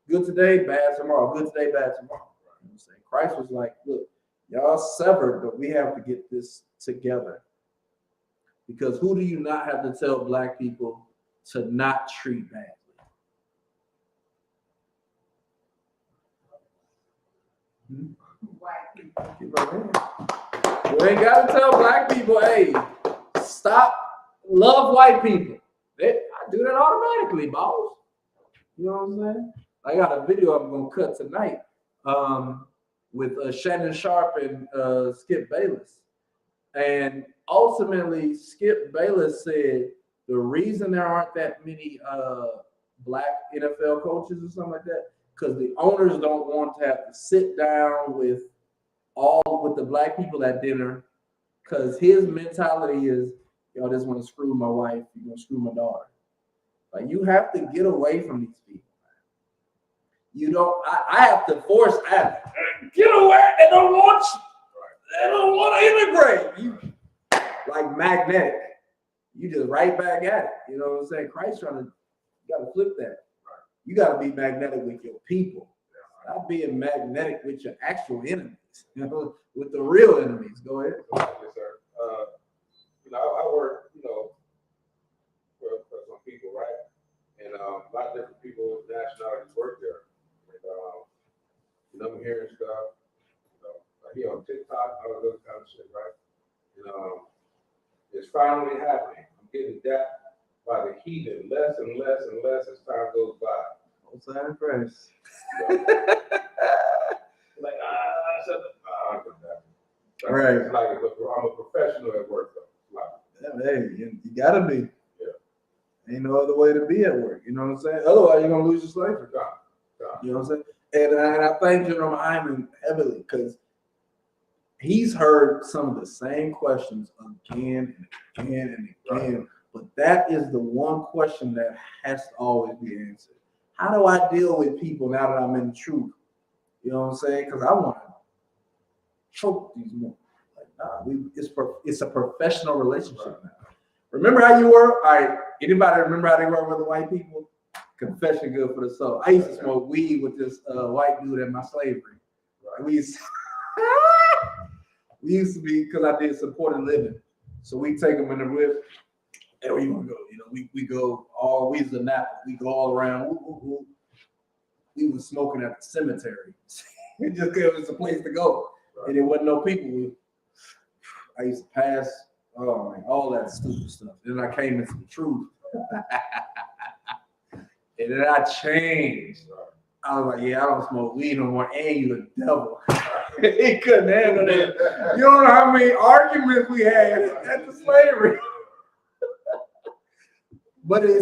good today, bad tomorrow. Good today, bad tomorrow. You know what I'm saying? Christ was like, look, y'all severed, but we have to get this together. Because who do you not have to tell black people to not treat badly? White people. Keep right in. You ain't got to tell black people, hey, stop, love white people. I do that automatically, boss. You know what I'm saying? I got a video I'm going to cut tonight with Shannon Sharp and Skip Bayless. And ultimately, Skip Bayless said the reason there aren't that many black NFL coaches or something like that, because the owners don't want to have to sit down with the black people at dinner, because his mentality is, y'all just want to screw my wife, you're going to screw my daughter. Like, you have to get away from these people. You don't, I have to force that. Get away, they don't want you. They don't want to integrate. You like magnetic. You just right back at it. You know what I'm saying? Christ you got to flip that. You got to be magnetic with your people. Not being magnetic with your actual enemies. You know, with the real enemies. Go ahead. Yes, sir. I work, for some people, right? And a lot of different people, nationalities work there. And, I'm hearing stuff. I hear on TikTok, all of those kind of shit, right? And it's finally happening. I'm getting that by the heathen less and less and less as time goes by. Outside Christ. Like, I said, I don't know that. Right. It's like I'm a professional at work, though. Like, Hey, you gotta be. Yeah. Ain't no other way to be at work. You know what I'm saying? Otherwise, you're gonna lose your slavery. You know what I'm saying? And I thank General Hyman heavily because he's heard some of the same questions again and again and again. Right. But that is the one question that has to always be answered. How do I deal with people now that I'm in the truth? You know what I'm saying? Because I want to choke these men. Like, nah, it's a professional relationship now. Remember how you were? All right, anybody remember how they were with the white people? Confession good for the soul. I used to smoke weed with this white dude in my slavery. Right. We used to be, because I did supported living. So we take them in the whip. Hey, where you want to go? You know, we go all, we was a Napa. We go all around. We was smoking at the cemetery. It just it was a place to go. Right. And there wasn't no people. I used to pass, oh man, all that stupid stuff. Then I came into the truth. And then I changed. I was like, yeah, I don't smoke weed no more. And you the devil. He couldn't handle that. You don't know how many arguments we had at the slavery. But I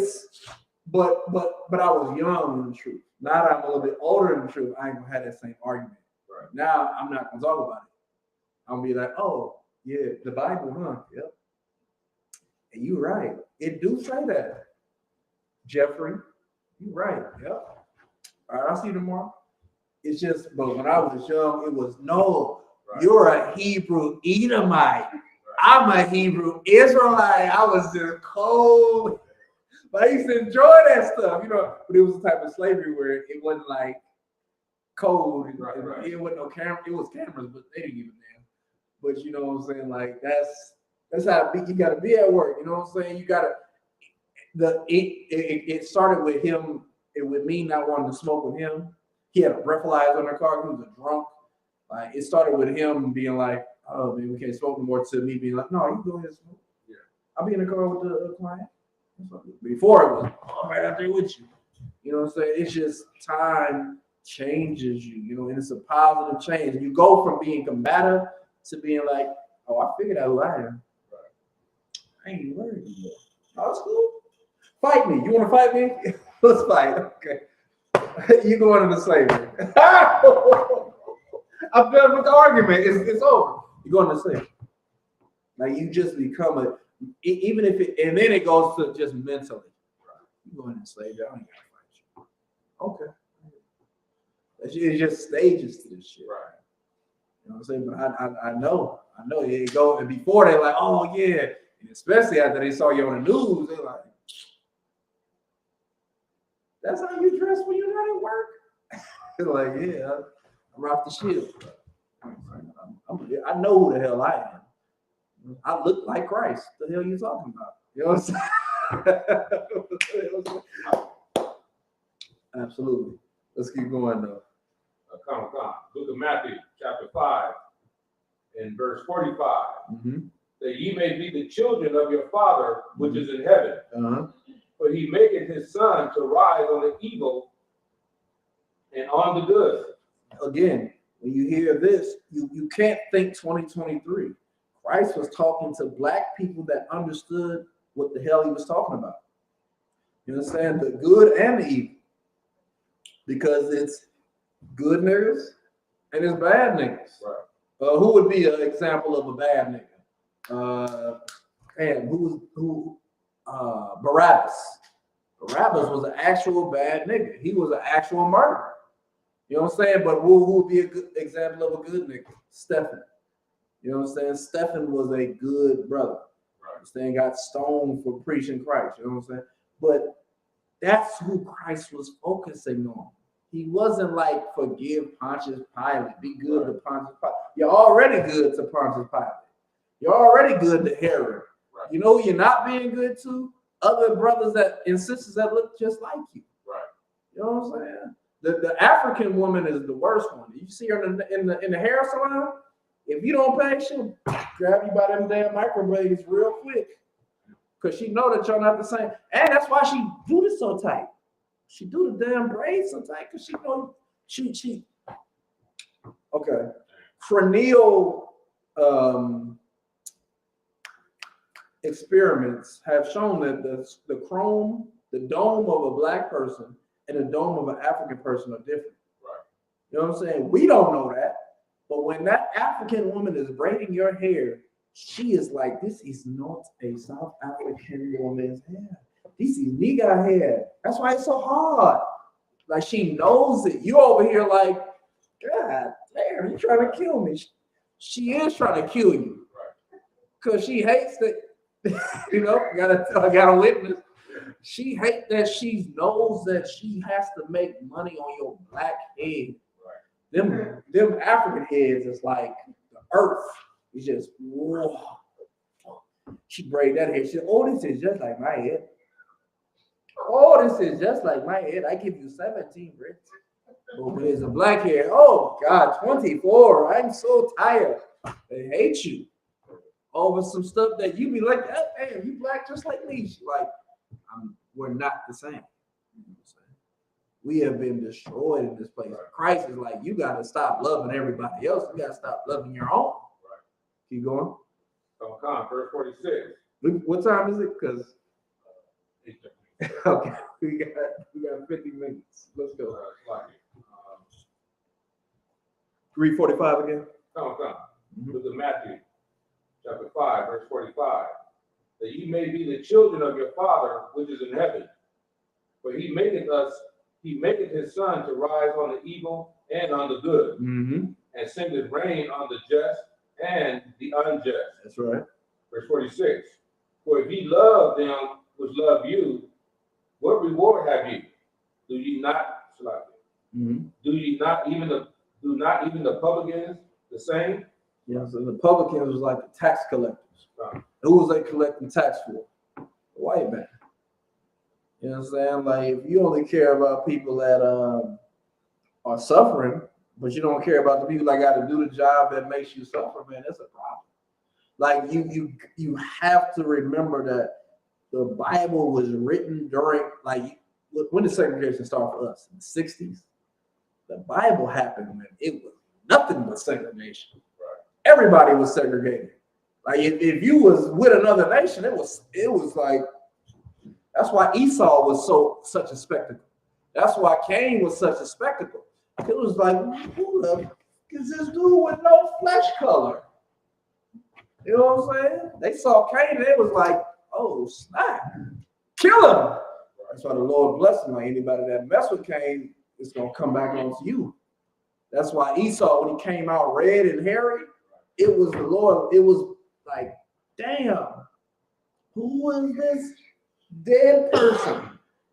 was young in the truth. Now that I'm a little bit older in the truth, I ain't gonna have that same argument. Right. Now I'm not gonna talk about it. I'm gonna be like, oh yeah, the Bible, huh? Yep. And you're right. It do say that. Jeffrey, you're right. Yep. All right, I'll see you tomorrow. It's just, but when I was young, it was no, right. You're a Hebrew Edomite. Right. I'm a Hebrew Israelite. I was just cold. But I used to enjoy that stuff, but it was a type of slavery where it wasn't like cold. Right. It wasn't no camera. It was cameras, but they didn't give a damn. But you know what I'm saying? Like that's how you got to be at work. You know what I'm saying? You got to. It started with him. With me not wanting to smoke with him. He had a breathalyzer on the car. He was a drunk. Like it started with him being like, "Oh man, we can't smoke no more." To me being like, "No, you go ahead and smoke." Yeah, I'll be in the car with the client. Before it was, I'm right out there with you. You know what I'm saying? It's just time changes you, you know, and it's a positive change. You go from being combative to being like, oh, I figured out who I am. I ain't worried anymore. Oh, it's cool. Fight me. You want to fight me? Let's fight. Okay. You going into slavery. I'm done with the argument. It's over. You going into slavery. Like you just become even if it, and then it goes to just mentally. You going into slavery. I don't gotta fight you. Okay. It's just stages to this shit. Right. You know what I'm saying? But I know. It go, and before they're like, oh yeah. And especially after they saw you on the news, they're like, that's how you dress when you're not at work? They're like, yeah, I rock the shield. I know who the hell I am. I look like Christ. What the hell you talking about? You know what I'm saying? Absolutely. Let's keep going though. Come. Book of Matthew, chapter 5, and verse 45. That ye may be the children of your Father which is in heaven. For he maketh his sun to rise on the evil and on the good. Again, when you hear this, you can't think 2023. Christ was talking to black people that understood what the hell he was talking about. You understand? The good and the evil. Because it's good niggas and it's bad niggas. Right. Who would be an example of a bad nigga? Barabbas. Barabbas was an actual bad nigga. He was an actual murderer. You know what I'm saying? But who would be a good example of a good nigga? Stephen. You know what I'm saying? Stephen was a good brother. Right. Stephen got stoned for preaching Christ. You know what I'm saying? But that's who Christ was focusing on. He wasn't like, forgive Pontius Pilate. Be good to Pontius Pilate. You're already good to Pontius Pilate. You're already good to Herod. Right. You know who you're not being good to? Other brothers and sisters that look just like you. Right. You know what I'm saying? The African woman is the worst one. You see her in the hair salon. If you don't pay, she'll grab you by them damn microblades real quick, cause she know that you're not the same. And that's why she do this so tight. She do the damn braids so tight, cause she know she. Okay, cranial experiments have shown that the dome of a black person and the dome of an African person are different. Right. You know what I'm saying? We don't know that. But when that African woman is braiding your hair, she is like, this is not a South African woman's hair. This is nigga hair. That's why it's so hard. Like, she knows it. You over here like, God damn, you trying to kill me. She is trying to kill you. Right. Because she hates that, you know, I got a witness. She hates that she knows that she has to make money on your black head. Them African heads is like the earth. It's just, whoa. She braid that hair. She said, oh, this is just like my head. Oh, this is just like my head. I give you 17 bricks. Oh, but it's a black hair. Oh, God, 24. I'm so tired. They hate you over some stuff that you be like, oh, damn, you black just like me. She like, we're not the same. We have been destroyed in this place. Christ is like, you got to stop loving everybody else. You got to stop loving your own. Right. Keep going. Come, verse 46. What time is it? Because okay, we got 50 minutes. Let's go. 3:45 again. Come. Book of Matthew, chapter 5, verse 45. That ye may be the children of your Father which is in heaven. For he maketh his sun to rise on the evil and on the good, and sendeth rain on the just and the unjust. That's right. Verse 46. For if ye love them which love you, what reward have you? Do not even the publicans the same? Yes, and the publicans was like the tax collectors. Who was they collecting tax for? The white man. You know what I'm saying? Like, if you only care about people that are suffering, but you don't care about the people that got to do the job that makes you suffer, man, that's a problem. Like, you have to remember that the Bible was written during, like, when did segregation start for us? In the 60s? The Bible happened when it was nothing but segregation. Everybody was segregated. Like if you was with another nation, it was like, that's why Esau was such a spectacle. That's why Cain was such a spectacle. It was like, who the f- is this dude with no flesh color? You know what I'm saying? They saw Cain and it was like, oh snap, kill him. That's why the Lord blessed him. Like anybody that mess with Cain, it's gonna come back onto you. That's why Esau, when he came out red and hairy, it was the Lord. It was like, damn, who is this dead person?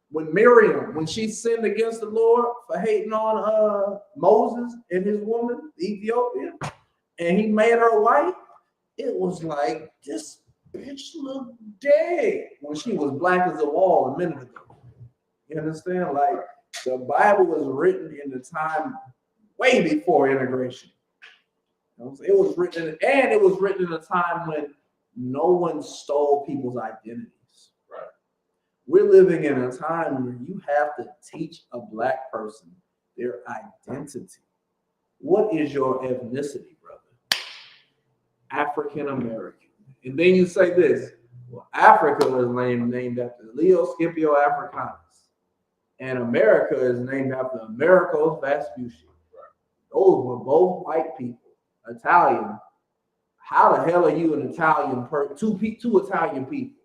When Miriam, when she sinned against the Lord for hating on Moses and his woman, the Ethiopian, and he made her white, it was like, this bitch looked dead when she was black as a wall a minute ago. You understand? Like, the Bible was written in the time way before integration. You know, it was written, and it was written in a time when no one stole people's identities. Right. We're living in a time where you have to teach a black person their identity. What is your ethnicity, brother? African American. And then you say this, well, Africa is named after Leo Scipio Africanus. And America is named after Amerigo Vespucci. Those were both white people. Italian. How the hell are you an Italian two Italian people?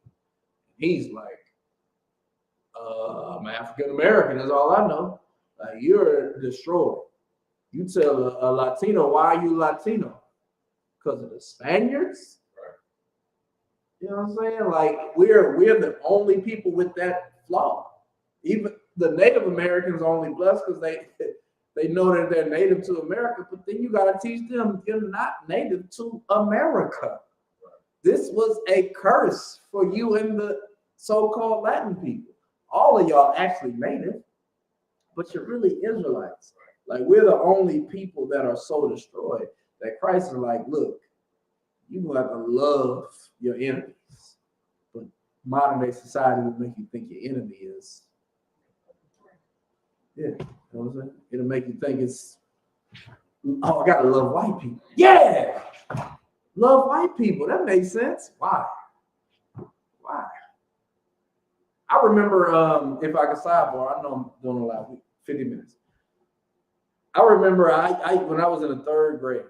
He's like, I'm African American, that's all I know. Like, you're destroyed. You tell a Latino, why are you Latino? Because of the Spaniards? Right. You know what I'm saying? Like, we're the only people with that flaw. Even the Native Americans are only blessed because they know that they're native to America, but then you got to teach them you're not native to America. This was a curse for you and the so-called Latin people. All of y'all actually native, but you're really Israelites. Like, we're the only people that are so destroyed that Christ is like, look, you have to love your enemies. But modern day society will make you think your enemy is, yeah, you know what I'm saying? It'll make you think it's, oh, I gotta love white people. Yeah, love white people. That makes sense. Why? I remember, if I could sidebar, I know I'm doing a lot, 50 minutes. I remember I when I was in the third grade,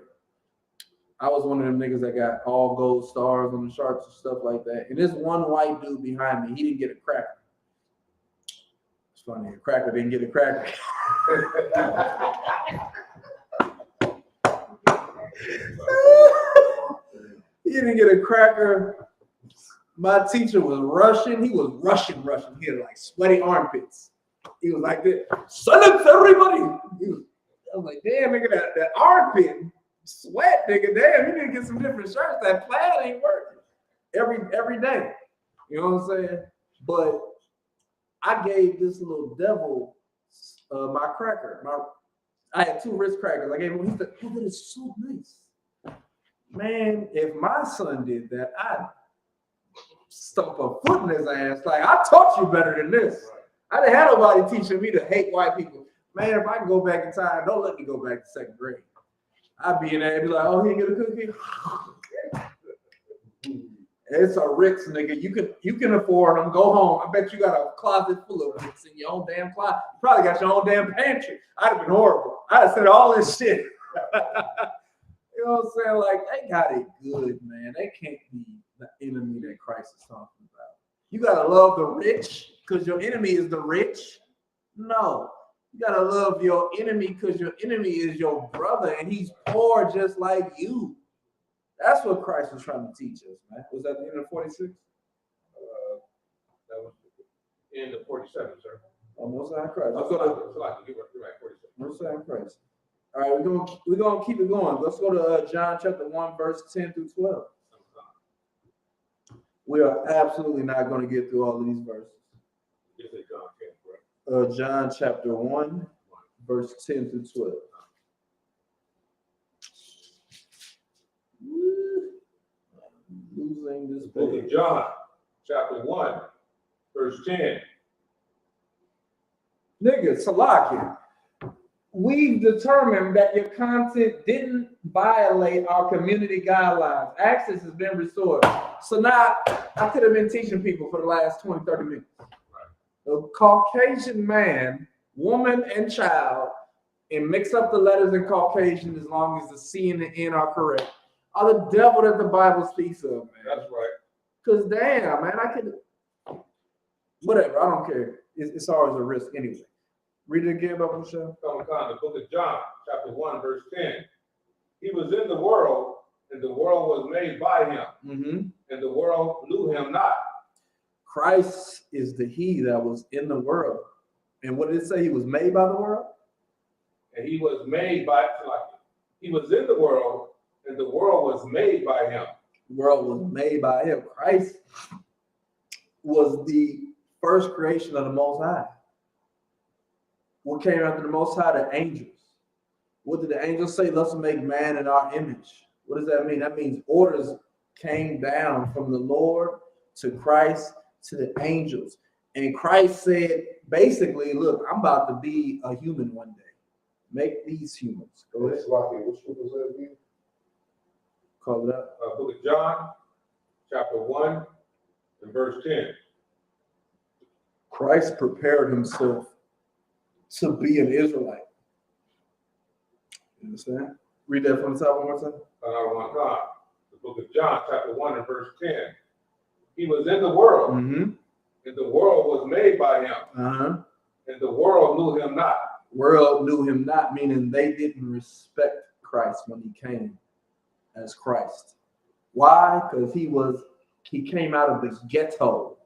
I was one of them niggas that got all gold stars on the Sharps and stuff like that. And this one white dude behind me, he didn't get a cracker. It's funny, a cracker didn't get a cracker. He didn't get a cracker. My teacher was Russian. He was Russian. He had like sweaty armpits. He was like this. Silence, everybody. I was like, damn, nigga, that armpit sweat, nigga. Damn, you need to get some different shirts. That plaid ain't working every day. You know what I'm saying? But I gave this little devil my cracker. I had 2 Ritz crackers. I gave him. He said, "Oh, that is so nice." Man, if my son did that, I'd stomp a foot in his ass. Like, I taught you better than this. I didn't have nobody teaching me to hate white people. Man, if I can go back in time, don't let me go back to 2nd grade. I'd be in there and be like, oh, he get a cookie. It's a Ritz, nigga. You can afford them. Go home. I bet you got a closet full of Ritz in your own damn closet. You probably got your own damn pantry. I'd have been horrible. I'd have said all this shit. You know what I'm saying? Like, they got it good, man. They can't be the enemy that Christ is talking about. You gotta love the rich because your enemy is the rich. No, you gotta love your enemy because your enemy is your brother and he's poor just like you. That's what Christ was trying to teach us, man. Was that the end of 46? That was the end of 47, sir. Almost on Christ. Let's You're go right, 47. to Most on Christ. All right, we're gonna keep it going. Let's go to John chapter 1, verse 10 through 12. We are absolutely not going to get through all of these verses. Yes, it's John 10, correct? John chapter 1, verse 10 through 12. Losing this Book of John, chapter 1, verse 10. Nigga, Salakia. we've determined that your content didn't violate our community guidelines. Access has been restored. So now I could have been teaching people for the last 20, 30 minutes. A Caucasian man, woman, and child, and mix up the letters in Caucasian as long as the C and the N are correct, are the devil that the Bible speaks of, man. That's right. Because damn, man, I could, whatever, I don't care. It's always a risk anyway. Read it again, Brother Michelle. The book of John, chapter 1, verse 10. He was in the world, and the world was made by him, and the world knew him not. Christ is the he that was in the world. And what did it say? He was made by the world? And he was made by, like, he was in the world, and the world was made by him. The world was made by him. Christ was the first creation of the Most High. What came after the Most High? The angels. What did the angels say? Let's make man in our image. What does that mean? That means orders came down from the Lord to Christ to the angels. And Christ said, basically, look, I'm about to be a human one day. Make these humans. Go ahead. What scripture was that again? Call it up. Book of John, chapter 1, and verse 10. Christ prepared himself to be an Israelite. You understand? Read that from the top one more time. The book of John, chapter 1, and verse 10. He was in the world, and the world was made by him, and the world knew him not. World knew him not, meaning they didn't respect Christ when he came as Christ. Why? Because he came out of the ghetto.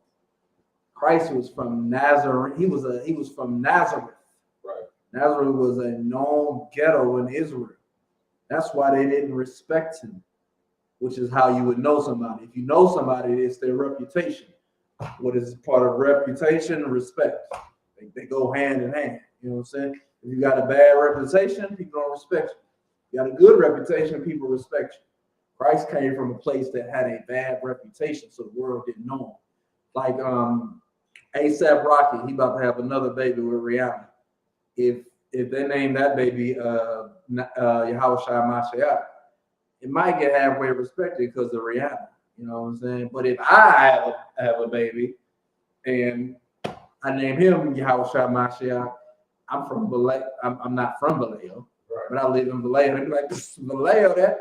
Christ was from Nazareth. He was from Nazareth. Right. Nazareth was a known ghetto in Israel. That's why they didn't respect him, which is how you would know somebody. If you know somebody, it's their reputation. What is part of reputation? Respect. They go hand in hand. You know what I'm saying? If you got a bad reputation, people don't respect you. You got a good reputation, people respect you. Christ came from a place that had a bad reputation, so the world didn't know him. Like A$AP Rocky, he about to have another baby with Rihanna. If they name that baby Yahushua Mashiach, it might get halfway respected because of Rihanna. You know what I'm saying? But if I have a baby and I name him Yahushua Mashiach, I'm from Vallejo. I'm not from Vallejo, Right. but I live in Vallejo. They'd be like, this is Vallejo, that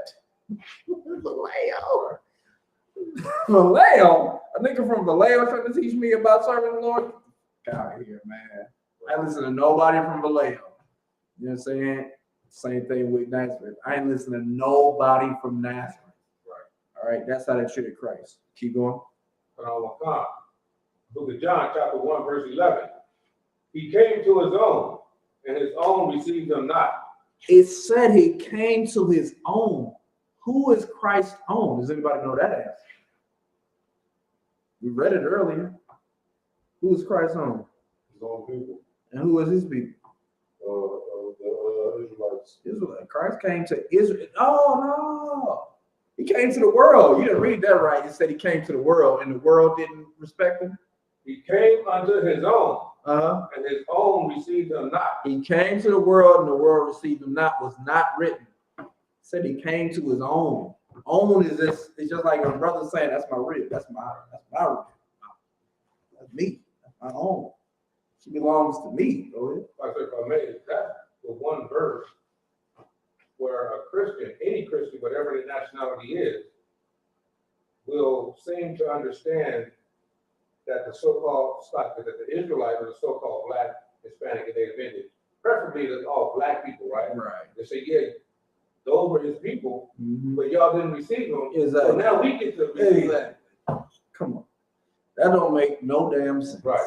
Vallejo. Vallejo? A nigga from Vallejo trying to teach me about serving the Lord? Get out of here, man. I listen to nobody from Vallejo. You know what I'm saying? Same thing with Nazareth. I ain't listening to nobody from Nazareth. Right. All right, that's how they treated Christ. Keep going. Book of John, chapter 1, verse 11. He came to his own, and his own received him not. It said he came to his own. Who is Christ's own? Does anybody know that answer? We read it earlier. Who is Christ's own? His own people. And who is his people? The Israelites. Israel. Christ came to Israel. Oh, no. He came to the world. You didn't read that right. It said he came to the world, and the world didn't respect him. He came unto his own, Uh-huh. and his own received him not. He came to the world, and the world received him not. Was not written. It said he came to his own. Own is this. It's just like a brother saying, "That's my rib. That's my rib. That's me. That's my own. She belongs to me." Go ahead. Like I said, if I may, that's the one verse where a Christian, any Christian, whatever their nationality is, will seem to understand that the so-called that the Israelites are the so-called Black, Hispanic, and Native Indians, preferably the all Black people, right? Right. They say, yeah, those were his people, Mm-hmm. but y'all didn't receive them. Exactly. So now we get to receive that. Come on. That don't make no damn sense. Right.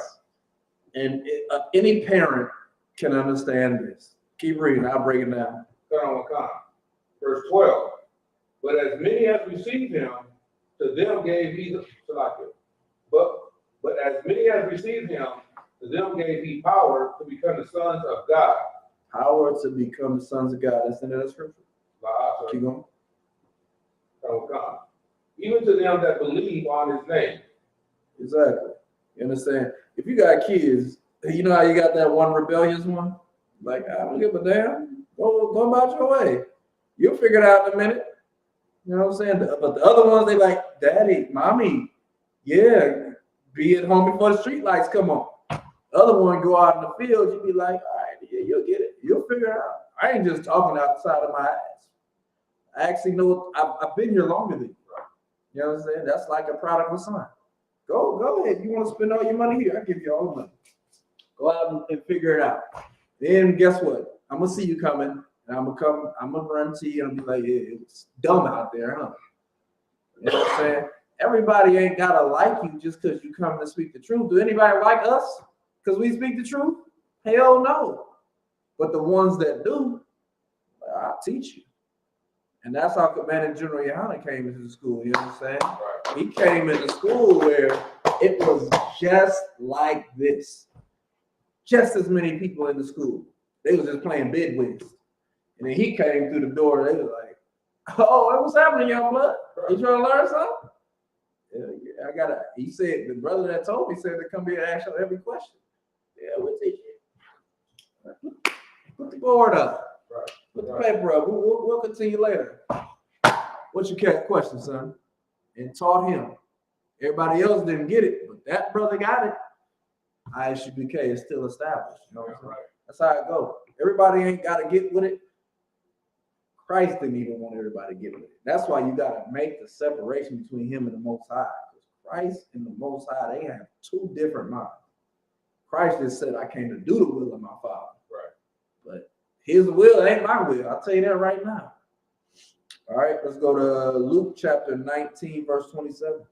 And any parent can understand this. Keep reading. I'll break it down. Verse 12. But as many as received him, to them gave he but as many as received him, to them gave he power to become the sons of God. Power to become the sons of God. That's in that scripture. Keep going. Even to them that believe on his name. Exactly. You understand? If you got kids, you know how you got that one rebellious one? Like, I don't give a damn. Go about your way. You'll figure it out in a minute. You know what I'm saying? But the other ones, they like, daddy, mommy, yeah, be at home before the street lights come on. The other one go out in the field, you be like, all right, yeah, you'll get it. You'll figure it out. I ain't just talking outside of my ass. I actually know I've been here longer than you. You know what I'm saying? That's like a prodigal son. Go ahead. You want to spend all your money here? I'll give you all the money. Go out and figure it out. Then guess what? I'm gonna see you coming, and I'm gonna run to you and be like, yeah, it's dumb out there, huh? You know what I'm saying? Everybody ain't gotta like you just because you come to speak the truth. Do anybody like us because we speak the truth? Hell no. But the ones that do, I'll teach you. And that's how Commandant General Yohana came into the school, you know what I'm saying? Right. He came into school where it was just like this. Just as many people in the school. They was just playing bid whist. And then he came through the door, they was like, oh, what's happening, young blood? You trying to learn something? Yeah, he said, the brother that told me said to come here and ask you every question. Yeah, we'll teach you. Put the board up. Right. Put the paper up. We'll continue later. What's your question, son? And taught him. Everybody else didn't get it, but that brother got it. ISUPK is still established. You know what I'm saying? Right. That's how it goes. Everybody ain't got to get with it. Christ didn't even want everybody to get with it. That's why you got to make the separation between him and the Most High. Christ and the Most High, they have two different minds. Christ just said, I came to do the will of my Father. Right. But his will ain't my will. I'll tell you that right now. All right, let's go to Luke chapter 19, verse 27.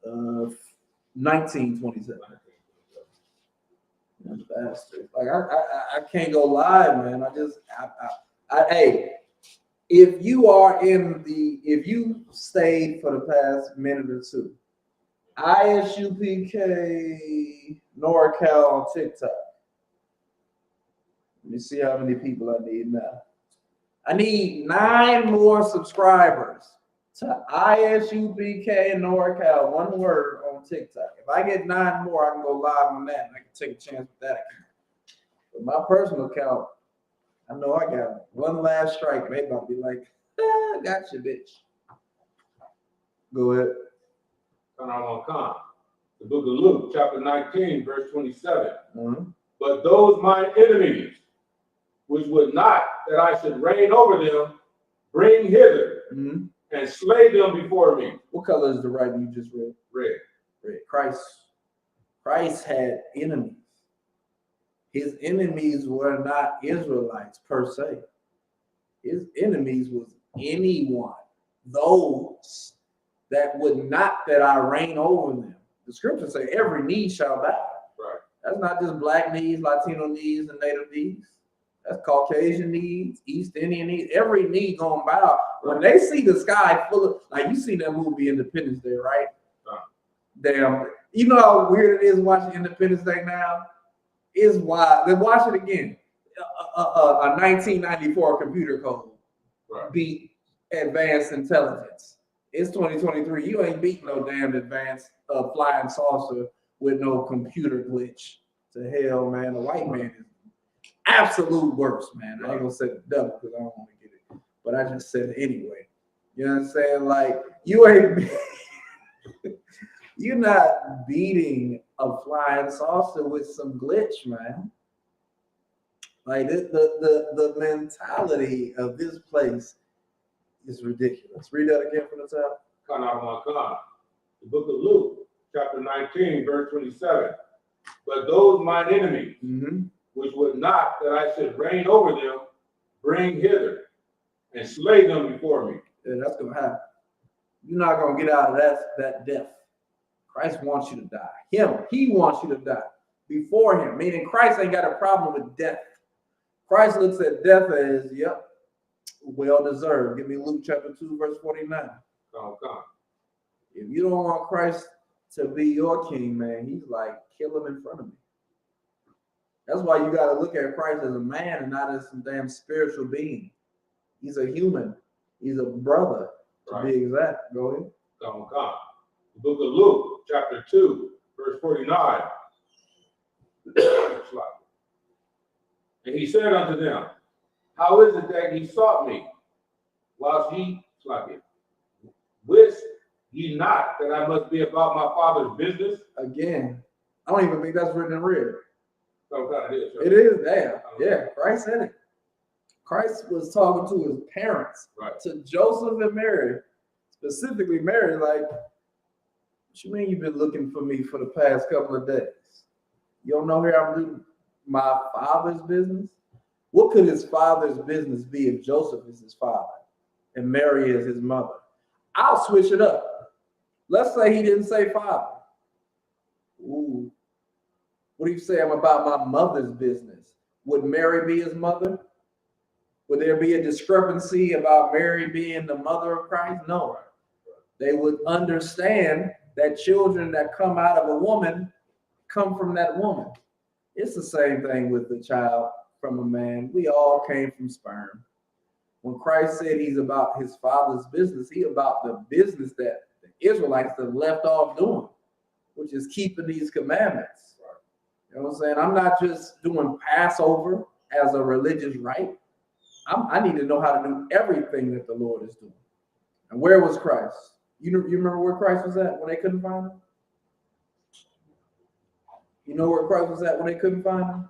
Uh, 1927. Bastard. Like I can't go live, man. Hey, if you stayed for the past minute or two, ISUPK NorCal on TikTok. Let me see how many people I need now. I need 9 more subscribers to ISUPK NorCal, one word on TikTok. If I get 9 more, I can go live on that and I can take a chance with that account. But my personal account, I know I got one last strike and they about to be like, gotcha, bitch. Go ahead. The book of Luke, chapter 19, verse 27. Mm-hmm. But those mine enemies, which would not that I should reign over them, bring hither and slay them before me. What color is the writing you just read? Red. Red. Christ had enemies. His enemies were not Israelites per se. His enemies was anyone, those that would not that I reign over them. The scriptures say every knee shall bow. Right. That's not just black knees, Latino knees, and native knees. That's Caucasian knees, East Indian knees. Every knee gonna bow. When they see the sky full of, like you seen that movie Independence Day, right? Damn, you know how weird it is watching Independence Day now? It's wild. Then watch it again. A 1994 computer code beat advanced intelligence. It's 2023. You ain't beat no damn advanced flying saucer with no computer glitch. To hell, man. The white man is absolute worst, man. I ain't gonna say the devil because I don't want to get it, but I just said it anyway. You know what I'm saying? Like you ain't, you're not beating a flying saucer with some glitch, man. Like the mentality of this place is ridiculous. Read that again from the top. The book of Luke, chapter 19, verse 27. But those mine enemies, which would not that I should reign over them, bring hither and slay them before me. Yeah, that's gonna happen. You're not gonna get out of that death. Christ wants you to die. He wants you to die before him. Meaning Christ ain't got a problem with death. Christ looks at death as, yep, well deserved. Give me Luke chapter 2, verse 49. If you don't want Christ to be your king, man, he's like, kill him in front of me. That's why you got to look at Christ as a man and not as some damn spiritual being. He's a human. He's a brother. to Right. be exact. Go ahead. Come. The book of Luke, chapter 2, verse 49. And he said unto them, how is it that ye sought me? Whilst ye, wist ye not that I must be about my Father's business? Again, I don't even think that's written in red. Some kind of this. It is there. Yeah, Christ said it. Christ was talking to his parents, Right. to Joseph and Mary, specifically Mary, like, what you mean you've been looking for me for the past couple of days? You don't know here I'm doing my Father's business? What could his Father's business be if Joseph is his father and Mary is his mother? I'll switch it up. Let's say he didn't say father. Ooh. What do you say I'm about my mother's business? Would Mary be his mother? Would there be a discrepancy about Mary being the mother of Christ? No. They would understand that children that come out of a woman come from that woman. It's the same thing with the child from a man. We all came from sperm. When Christ said he's about his Father's business, he about the business that the Israelites have left off doing, which is keeping these commandments. You know what I'm saying? I'm not just doing Passover as a religious rite. I need to know how to do everything that the Lord is doing. And where was Christ? You remember where Christ was at when they couldn't find him? You know where Christ was at when they couldn't find him?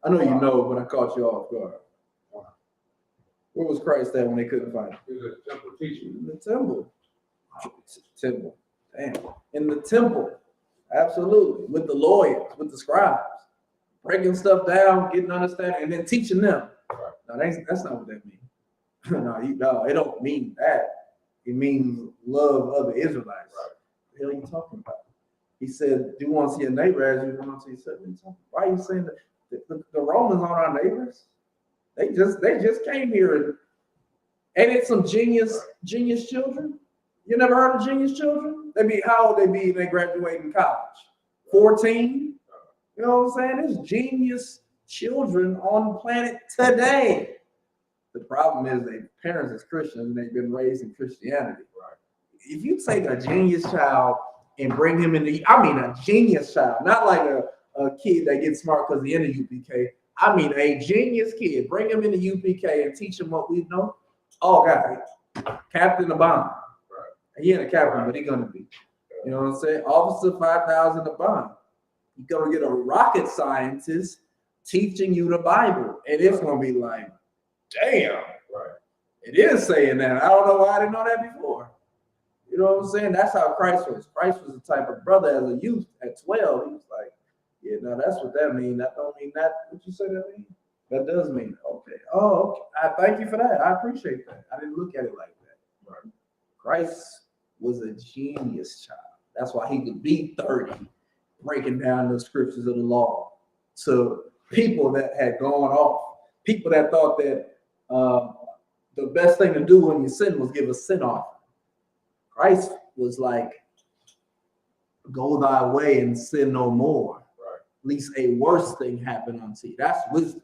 I know you know, but I caught you off guard. Where was Christ at when they couldn't find him? He was a temple teacher. In the temple. Temple. Damn. In the temple. Absolutely. With the lawyers, with the scribes. Breaking stuff down, getting understanding, and then teaching them. No, that's not what that means. No, it don't mean that. It means love other Israelites. Right. What the hell are you talking about? He said, do you want to see a neighbor as you want to see yourself? Why are you saying that? The Romans aren't our neighbors. They just came here and it's some genius children. You never heard of genius children? How old they be when they graduate in college? 14? You know what I'm saying? There's genius children on the planet today. The problem is their parents is Christians and they've been raised in Christianity. Right. If you take a genius child and bring him a genius child, not like a kid that gets smart because he's in the UPK. I mean a genius kid. Bring him into UPK and teach him what we know. Oh God, Captain of Bond. Right. He ain't a captain, but he's gonna be. You know what I'm saying? Officer 5,000 a bond. You're gonna get a rocket scientist teaching you the Bible, and it's gonna be like, damn. Right. It is saying that. I don't know why I didn't know that before. You know what I'm saying? That's how Christ was. Christ was the type of brother as a youth at 12. He was like, yeah, no, that's what that means. That don't mean that. What you say that mean? That does mean okay. Oh, okay. I thank you for that. I appreciate that. I didn't look at it like that. Right. Christ was a genius child. That's why he could be 30, breaking down the scriptures of the law to people that had gone off, people that thought that the best thing to do when you sin was give a sin offering. Christ was like, go thy way and sin no more. Right. At least a worse thing happened unto you. That's wisdom.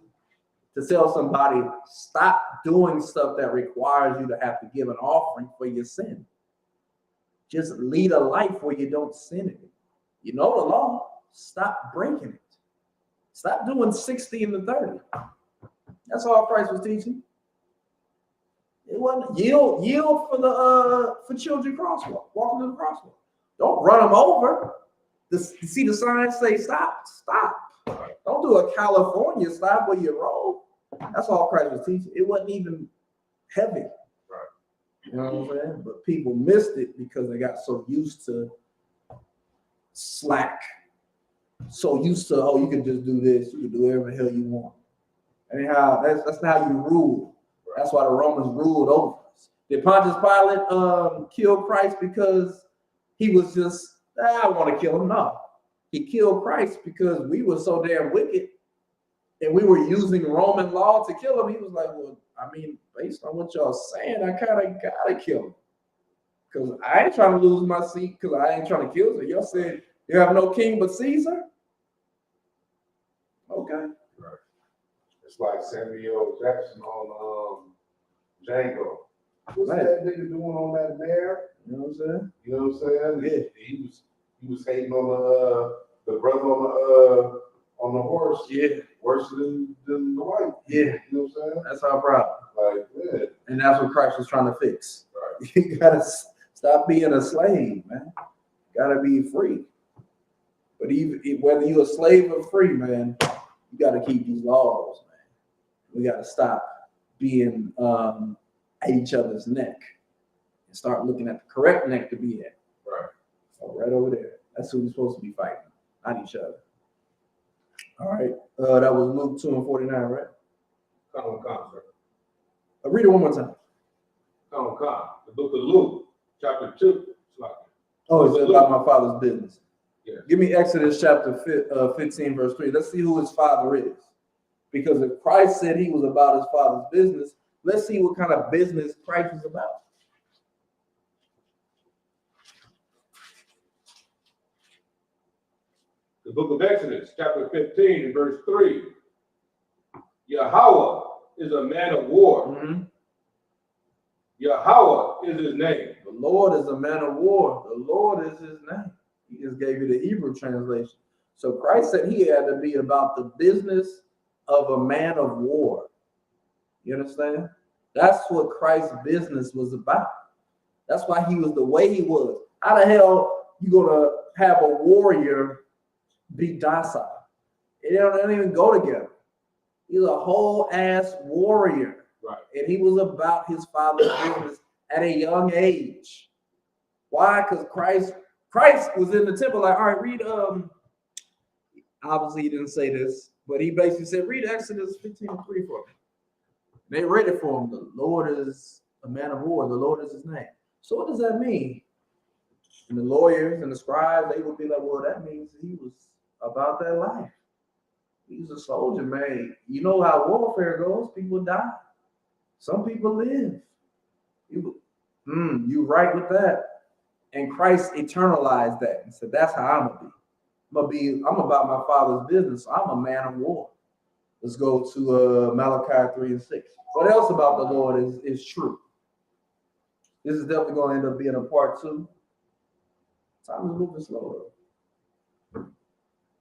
To tell somebody, stop doing stuff that requires you to have to give an offering for your sin. Just lead a life where you don't sin it. You know the law. Stop breaking it. Stop doing 60 and the 30. That's all Christ was teaching. It wasn't yield for children crosswalk, walking to the crosswalk. Don't run them over. You see the sign say stop. Don't do a California stop where you roll. That's all Christ was teaching. It wasn't even heavy. Right. You know what I'm saying? But people missed it because they got so used to slack. So used to, you can just do this, you can do whatever the hell you want. Anyhow, that's not how you rule. That's why the Romans ruled over us. Did Pontius Pilate kill Christ because he was just, I want to kill him? No. He killed Christ because we were so damn wicked and we were using Roman law to kill him. He was like, well, I mean, based on what y'all saying, I kind of got to kill him. Because I ain't trying to lose my seat because I ain't trying to kill him. Y'all said you have no king but Caesar? Okay. Right. It's like Samuel Jackson on Django. What's Right. that nigga doing on that mare? You know what I'm saying? You know what I'm saying? Yeah. He was hating on the brother on the horse Yeah. worse than the white. Yeah. You know what I'm saying? That's our problem. Like, yeah. And that's what Christ was trying to fix. Right. You gotta stop being a slave, man. Gotta be free. But even whether you're a slave or free, man, you gotta keep these laws, man. We gotta stop being at each other's neck and start looking at the correct neck to be at. Right. So right over there. That's who we're supposed to be fighting, not each other. All right. That was Luke 2:49, right? Come on, sir. Read it one more time. Come on. The book of Luke, chapter 2. It's like, Oh, it's about my father's business. Yeah. Give me Exodus chapter 15, verse 3. Let's see who his father is. Because if Christ said he was about his father's business, let's see what kind of business Christ is about. the book of Exodus, chapter 15, and verse 3. Yahweh is a man of war. Mm-hmm. Yahweh is his name. The Lord is a man of war. The Lord is his name. He just gave you the Hebrew translation. So Christ said he had to be about the business of a man of war. You understand? That's what Christ's business was about. That's why he was the way he was. How the hell you gonna have a warrior be docile? It don't even go together. He's a whole ass warrior. Right. And he was about his father's business at a young age. Why? Because Christ was in the temple. Like, all right, read obviously he didn't say this, but he basically said, read Exodus 15:3 for me. They read it for him. The Lord is a man of war. The Lord is his name. So what does that mean? And the lawyers and the scribes, they would be like, well, that means he was about that life. He was a soldier, man. You know how warfare goes. People die. Some people live. You're right with that. And Christ eternalized that and said, that's how I'm gonna be. I'm about my father's business. I'm a man of war. Let's go to Malachi 3:6. What else about the Lord is true? This is definitely going to end up being a part 2. Time is moving slow.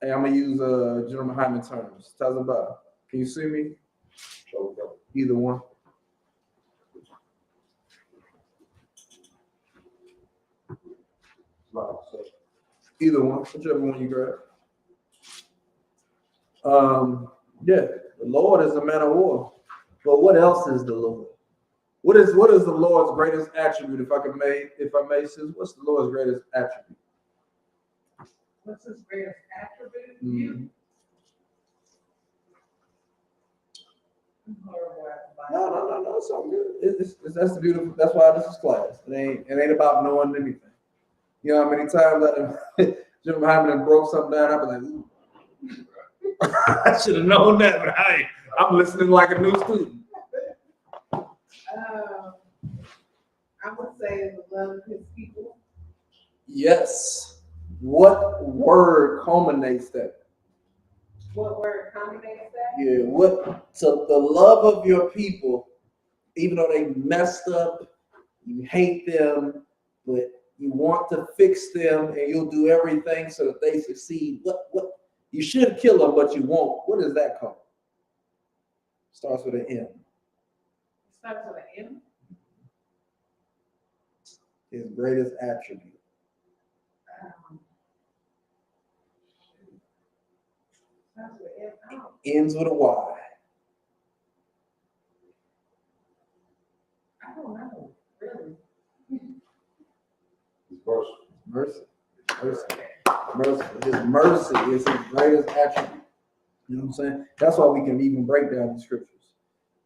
Hey, I'm gonna use General Hyman terms. Tazabah. Can you see me? Either one. Either one, whichever one you grab. Yeah, the Lord is a man of war. But what else is the Lord? What is the Lord's greatest attribute? If I may, sis, what's the Lord's greatest attribute? What's his greatest attribute? Mm. Horrible at the No, it's all good. That's the beautiful. That's why this is class. It ain't about knowing anything. You know how many times Jim Hyman broke something down? I've been like, ooh. I should have known that, but I'm listening like a new student. I would say the love of his people. Yes. What word culminates that? What word accommodates that? Yeah. So the love of your people, even though they messed up, you hate them, but you want to fix them, and you'll do everything so that they succeed. What you should kill them, but you won't. What is that called? Starts with an M. It starts with an M. His greatest attribute. Starts with M. Oh, Ends with a Y. I don't know, really. Mercy. His mercy is his greatest attribute. You know what I'm saying? That's why we can even break down the scriptures.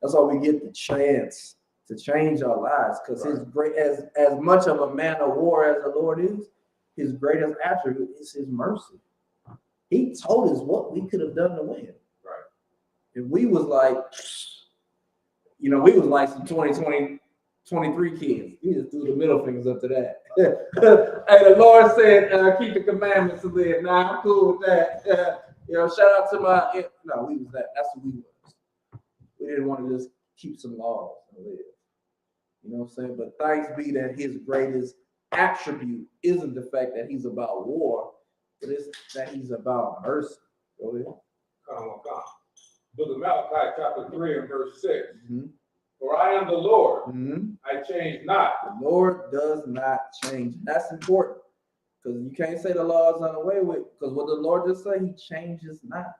That's why we get the chance to change our lives. Because his great, as much of a man of war as the Lord is, his greatest attribute is his mercy. He told us what we could have done to win. Right. If we was like, we was like some 23 kids. We just threw the middle fingers up to that. Hey, the Lord said, keep the commandments to live. Nah, I'm cool with that. Shout out to my, no, we was that. That's what we was. We didn't want to just keep some laws and live. You know what I'm saying? But thanks be that his greatest attribute isn't the fact that he's about war, but it's that he's about mercy. Go ahead. Come on, come. Book of Malachi, chapter 3 and verse 6. Mhm. For I am the Lord, Mhm. I change not. The Lord does not change. That's important because you can't say the law is done away with because what the Lord just said, he changes not.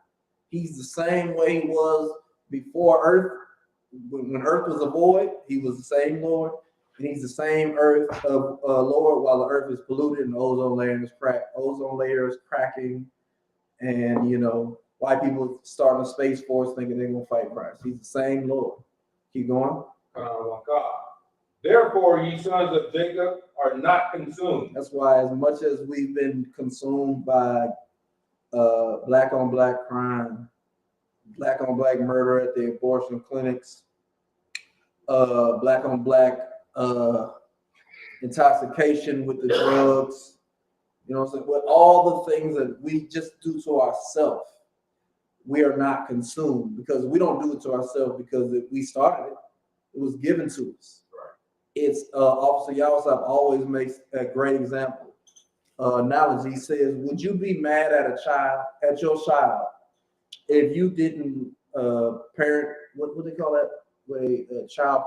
He's the same way he was before earth. When earth was a void, he was the same Lord. And he's the same earth of Lord while the earth is polluted and the ozone layer is cracking. And, you know, white people starting a space force thinking they're going to fight Christ. He's the same Lord. Keep going. Come on, God. Therefore, ye sons of Jacob are not consumed. That's why as much as we've been consumed by black on black crime, black on black murder at the abortion clinics, black on black intoxication with the drugs, you know what I'm saying? With all the things that we just do to ourselves, we are not consumed because we don't do it to ourselves because we started it. It was given to us. Right. It's Officer Yawasab always makes a great example. Analogy. He says, would you be mad at your child, if you didn't parent, what they call that? Way child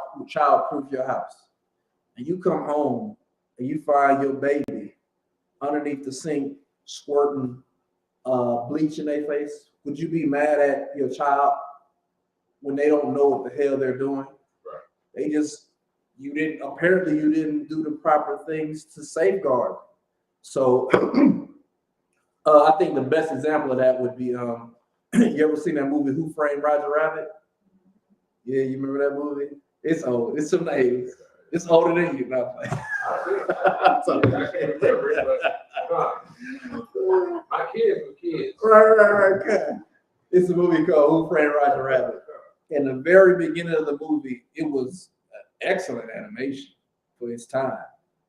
proof your house, and you come home and you find your baby underneath the sink squirting bleach in their face? Would you be mad at your child when they don't know what the hell they're doing? Right. You didn't do the proper things to safeguard. So I think the best example of that would be you ever seen that movie Who Framed Roger Rabbit? Yeah, you remember that movie? It's old. It's some 80s. It's older than you, not like. I can't remember it, but my kids were kids. Right. Okay. It's a movie called Who Framed Roger Rabbit. In the very beginning of the movie, it was excellent animation for its time.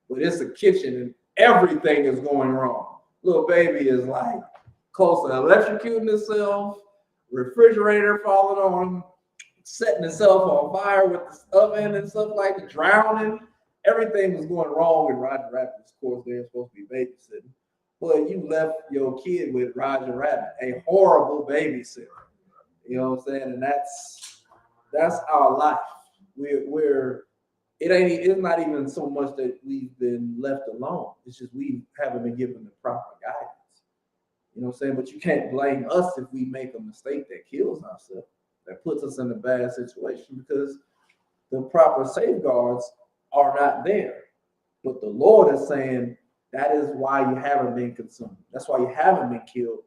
But it's a kitchen and everything is going wrong. Little baby is like close to electrocuting itself, refrigerator falling on him, setting itself on fire with the oven and stuff like that, drowning. Everything was going wrong with Roger Rabbit. Of course, they're supposed to be babysitting. But you left your kid with Roger Rabbit, a horrible babysitter. You know what I'm saying? And that's our life. It's not even so much that we've been left alone. It's just we haven't been given the proper guidance. You know what I'm saying? But you can't blame us if we make a mistake that kills ourselves, that puts us in a bad situation because the proper safeguards are not there. But the Lord is saying that is why you haven't been consumed. That's why you haven't been killed,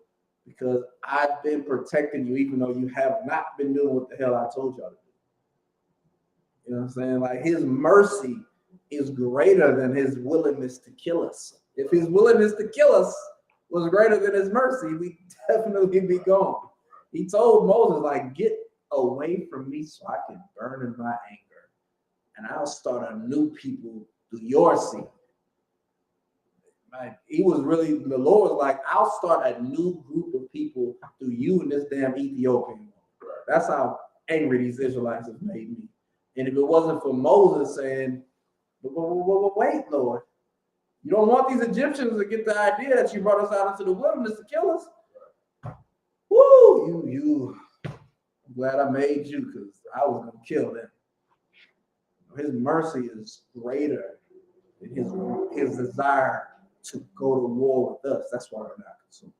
because I've been protecting you even though you have not been doing what the hell I told y'all to do. You know what I'm saying? Like his mercy is greater than his willingness to kill us. If his willingness to kill us was greater than his mercy, we'd definitely be gone. He told Moses, like, get away from me so I can burn in my anger. And I'll start a new people through your seed. Like, the Lord was like, I'll start a new group of people through you and this damn Ethiopian. That's how angry these Israelites have made me. And if it wasn't for Moses saying, wait, Lord, you don't want these Egyptians to get the idea that you brought us out into the wilderness to kill us? Woo, I'm glad I made you because I was going to kill them. His mercy is greater than his desire to go to war with us. That's why we're not consumed.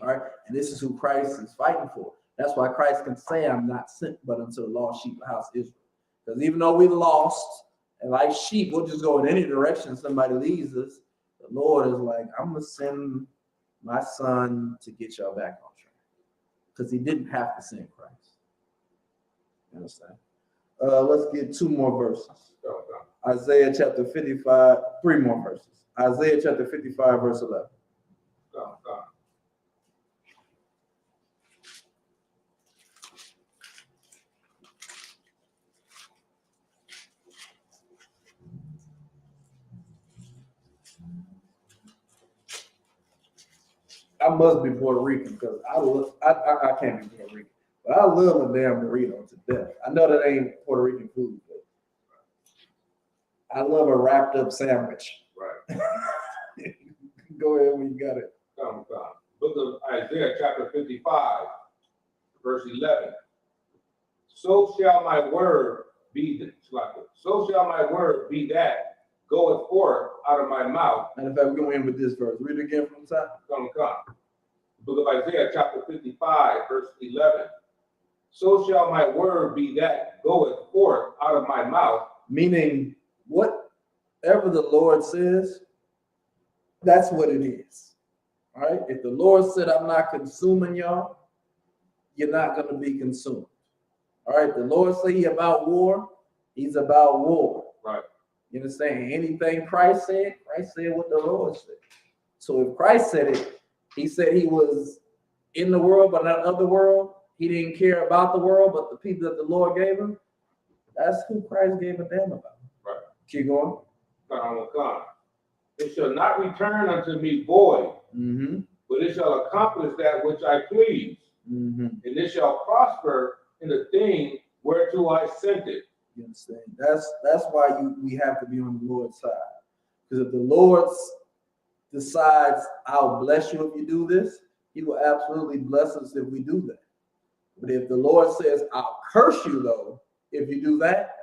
All right. And this is who Christ is fighting for. That's why Christ can say, I'm not sent but unto the lost sheep of the house of Israel. Because even though we lost, and like sheep, we'll just go in any direction somebody leads us. The Lord is like, I'm going to send my son to get y'all back on track. Because he didn't have to send Christ. You understand? Let's get two more verses. Isaiah chapter 55, three more verses. Isaiah chapter 55, verse 11. I must be Puerto Rican because I can't be Puerto Rican, but I love a damn burrito to death. I know that ain't Puerto Rican food, but I love a wrapped up sandwich. Right. Go ahead when you got it. Come. Book of Isaiah, chapter 55, verse 11. So shall my word be that goeth forth out of my mouth. Matter of fact, we're going to end with this verse. Read it again from the top. Come. Book of Isaiah, chapter 55, verse 11. So shall my word be that goeth forth out of my mouth. Meaning, whatever the Lord says, that's what it is. All right? If the Lord said, I'm not consuming y'all, you're not going to be consumed. All right? The Lord say he about war, he's about war. Right. You understand? Anything Christ said what the Lord said. So if Christ said it, he said he was in the world, but not of the world. He didn't care about the world, but the people that the Lord gave him. That's who Christ gave a damn about. Right. Keep going. Come. It shall not return unto me void, but it shall accomplish that which I please, and it shall prosper in the thing whereto I sent it. You understand? That's why we have to be on the Lord's side. Because if the Lord decides, I'll bless you if you do this, he will absolutely bless us if we do that. But if the Lord says, I'll curse you though, if you do that,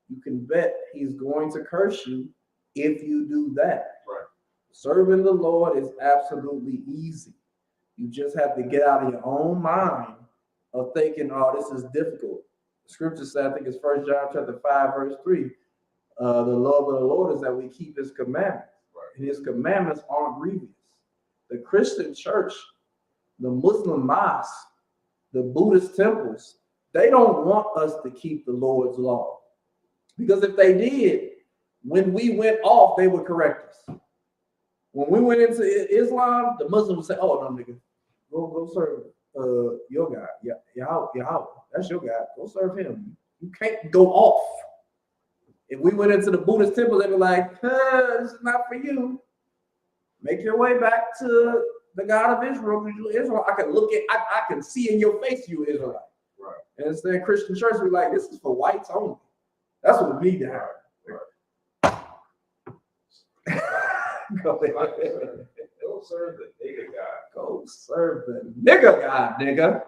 you can bet he's going to curse you if you do that. Right. Serving the Lord is absolutely easy. You just have to get out of your own mind of thinking, oh, this is difficult. The scripture says, I think it's 1 John chapter 5, verse 3. The love of the Lord is that we keep his commandments. Right. And his commandments aren't grievous. The Christian church, the Muslim mosques, the Buddhist temples, they don't want us to keep the Lord's law. Because if they did, when we went off, they would correct us. When we went into Islam, the Muslims would say, oh, no, nigga, go serve your God. Yahweh, that's your God. Go serve him. You can't go off. If we went into the Buddhist temple, they'd be like, this is not for you. Make your way back to the God of Israel, because you're Israel. I can see in your face you're Israelite. Right. And instead, Christian church be like, this is for whites only. That's what we need to have. Go ahead. Go serve the nigga God. Go serve the nigga God, nigga.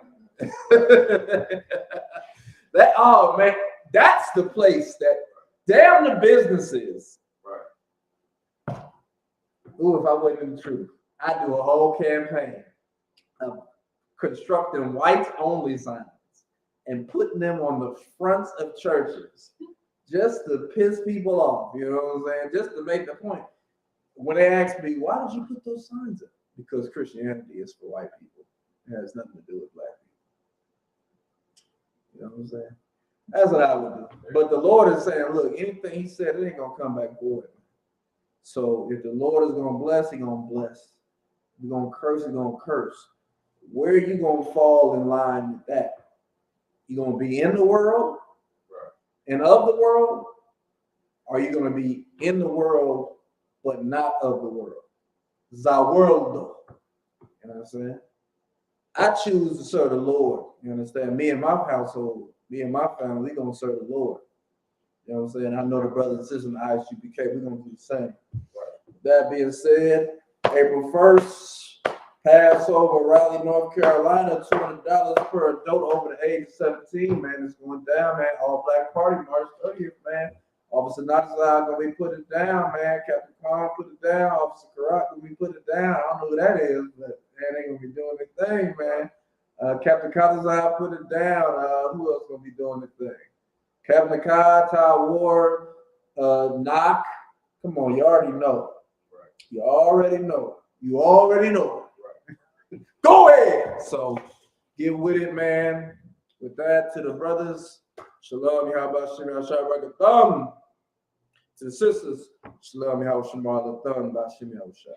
That's the place that damn the businesses. Right. Ooh, if I wasn't in the truth, I'd do a whole campaign of constructing whites only signs and putting them on the fronts of churches just to piss people off. You know what I'm saying? Just to make the point. When they ask me, why did you put those signs up? Because Christianity is for white people. It has nothing to do with black people. You know what I'm saying? That's what I would do. But the Lord is saying, look, anything he said, it ain't going to come back void. So if the Lord is going to bless, he's going to bless. If he's going to curse, he's going to curse. Where are you going to fall in line with that? You going to be in the world and of the world? Or are you going to be in the world but not of the world? Thy world, though. You know what I'm saying? I choose to serve the Lord. You understand? Me and my household, me and my family, we're going to serve the Lord. You know what I'm saying? I know the brothers and sisters in the ISUPK, we're going to do the same. With that being said, April 1st, Passover, Raleigh, North Carolina, $200 per adult over the age of 17, man. It's going down, man. All Black Party, March 30th, man. Officer Natazar gonna be putting it down, man. Captain Khan put it down. Officer Karat gonna be putting it down. I don't know who that is, but man, they gonna be doing the thing, man. Captain Katazar put it down. Who else gonna be doing the thing? Captain Kai, Ty Ward, Knock. Come on, you already know. Right. You already know. You already know. Right. Go ahead. So get with it, man. With that, to the brothers, Shalom, Yahweh Shem Yahweh Thumb. To the sisters, Shalom, Yahweh Shem Yahweh Thumb, Bashem Yahweh Shah.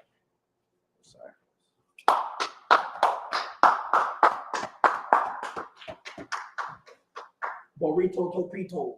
Burrito Topito.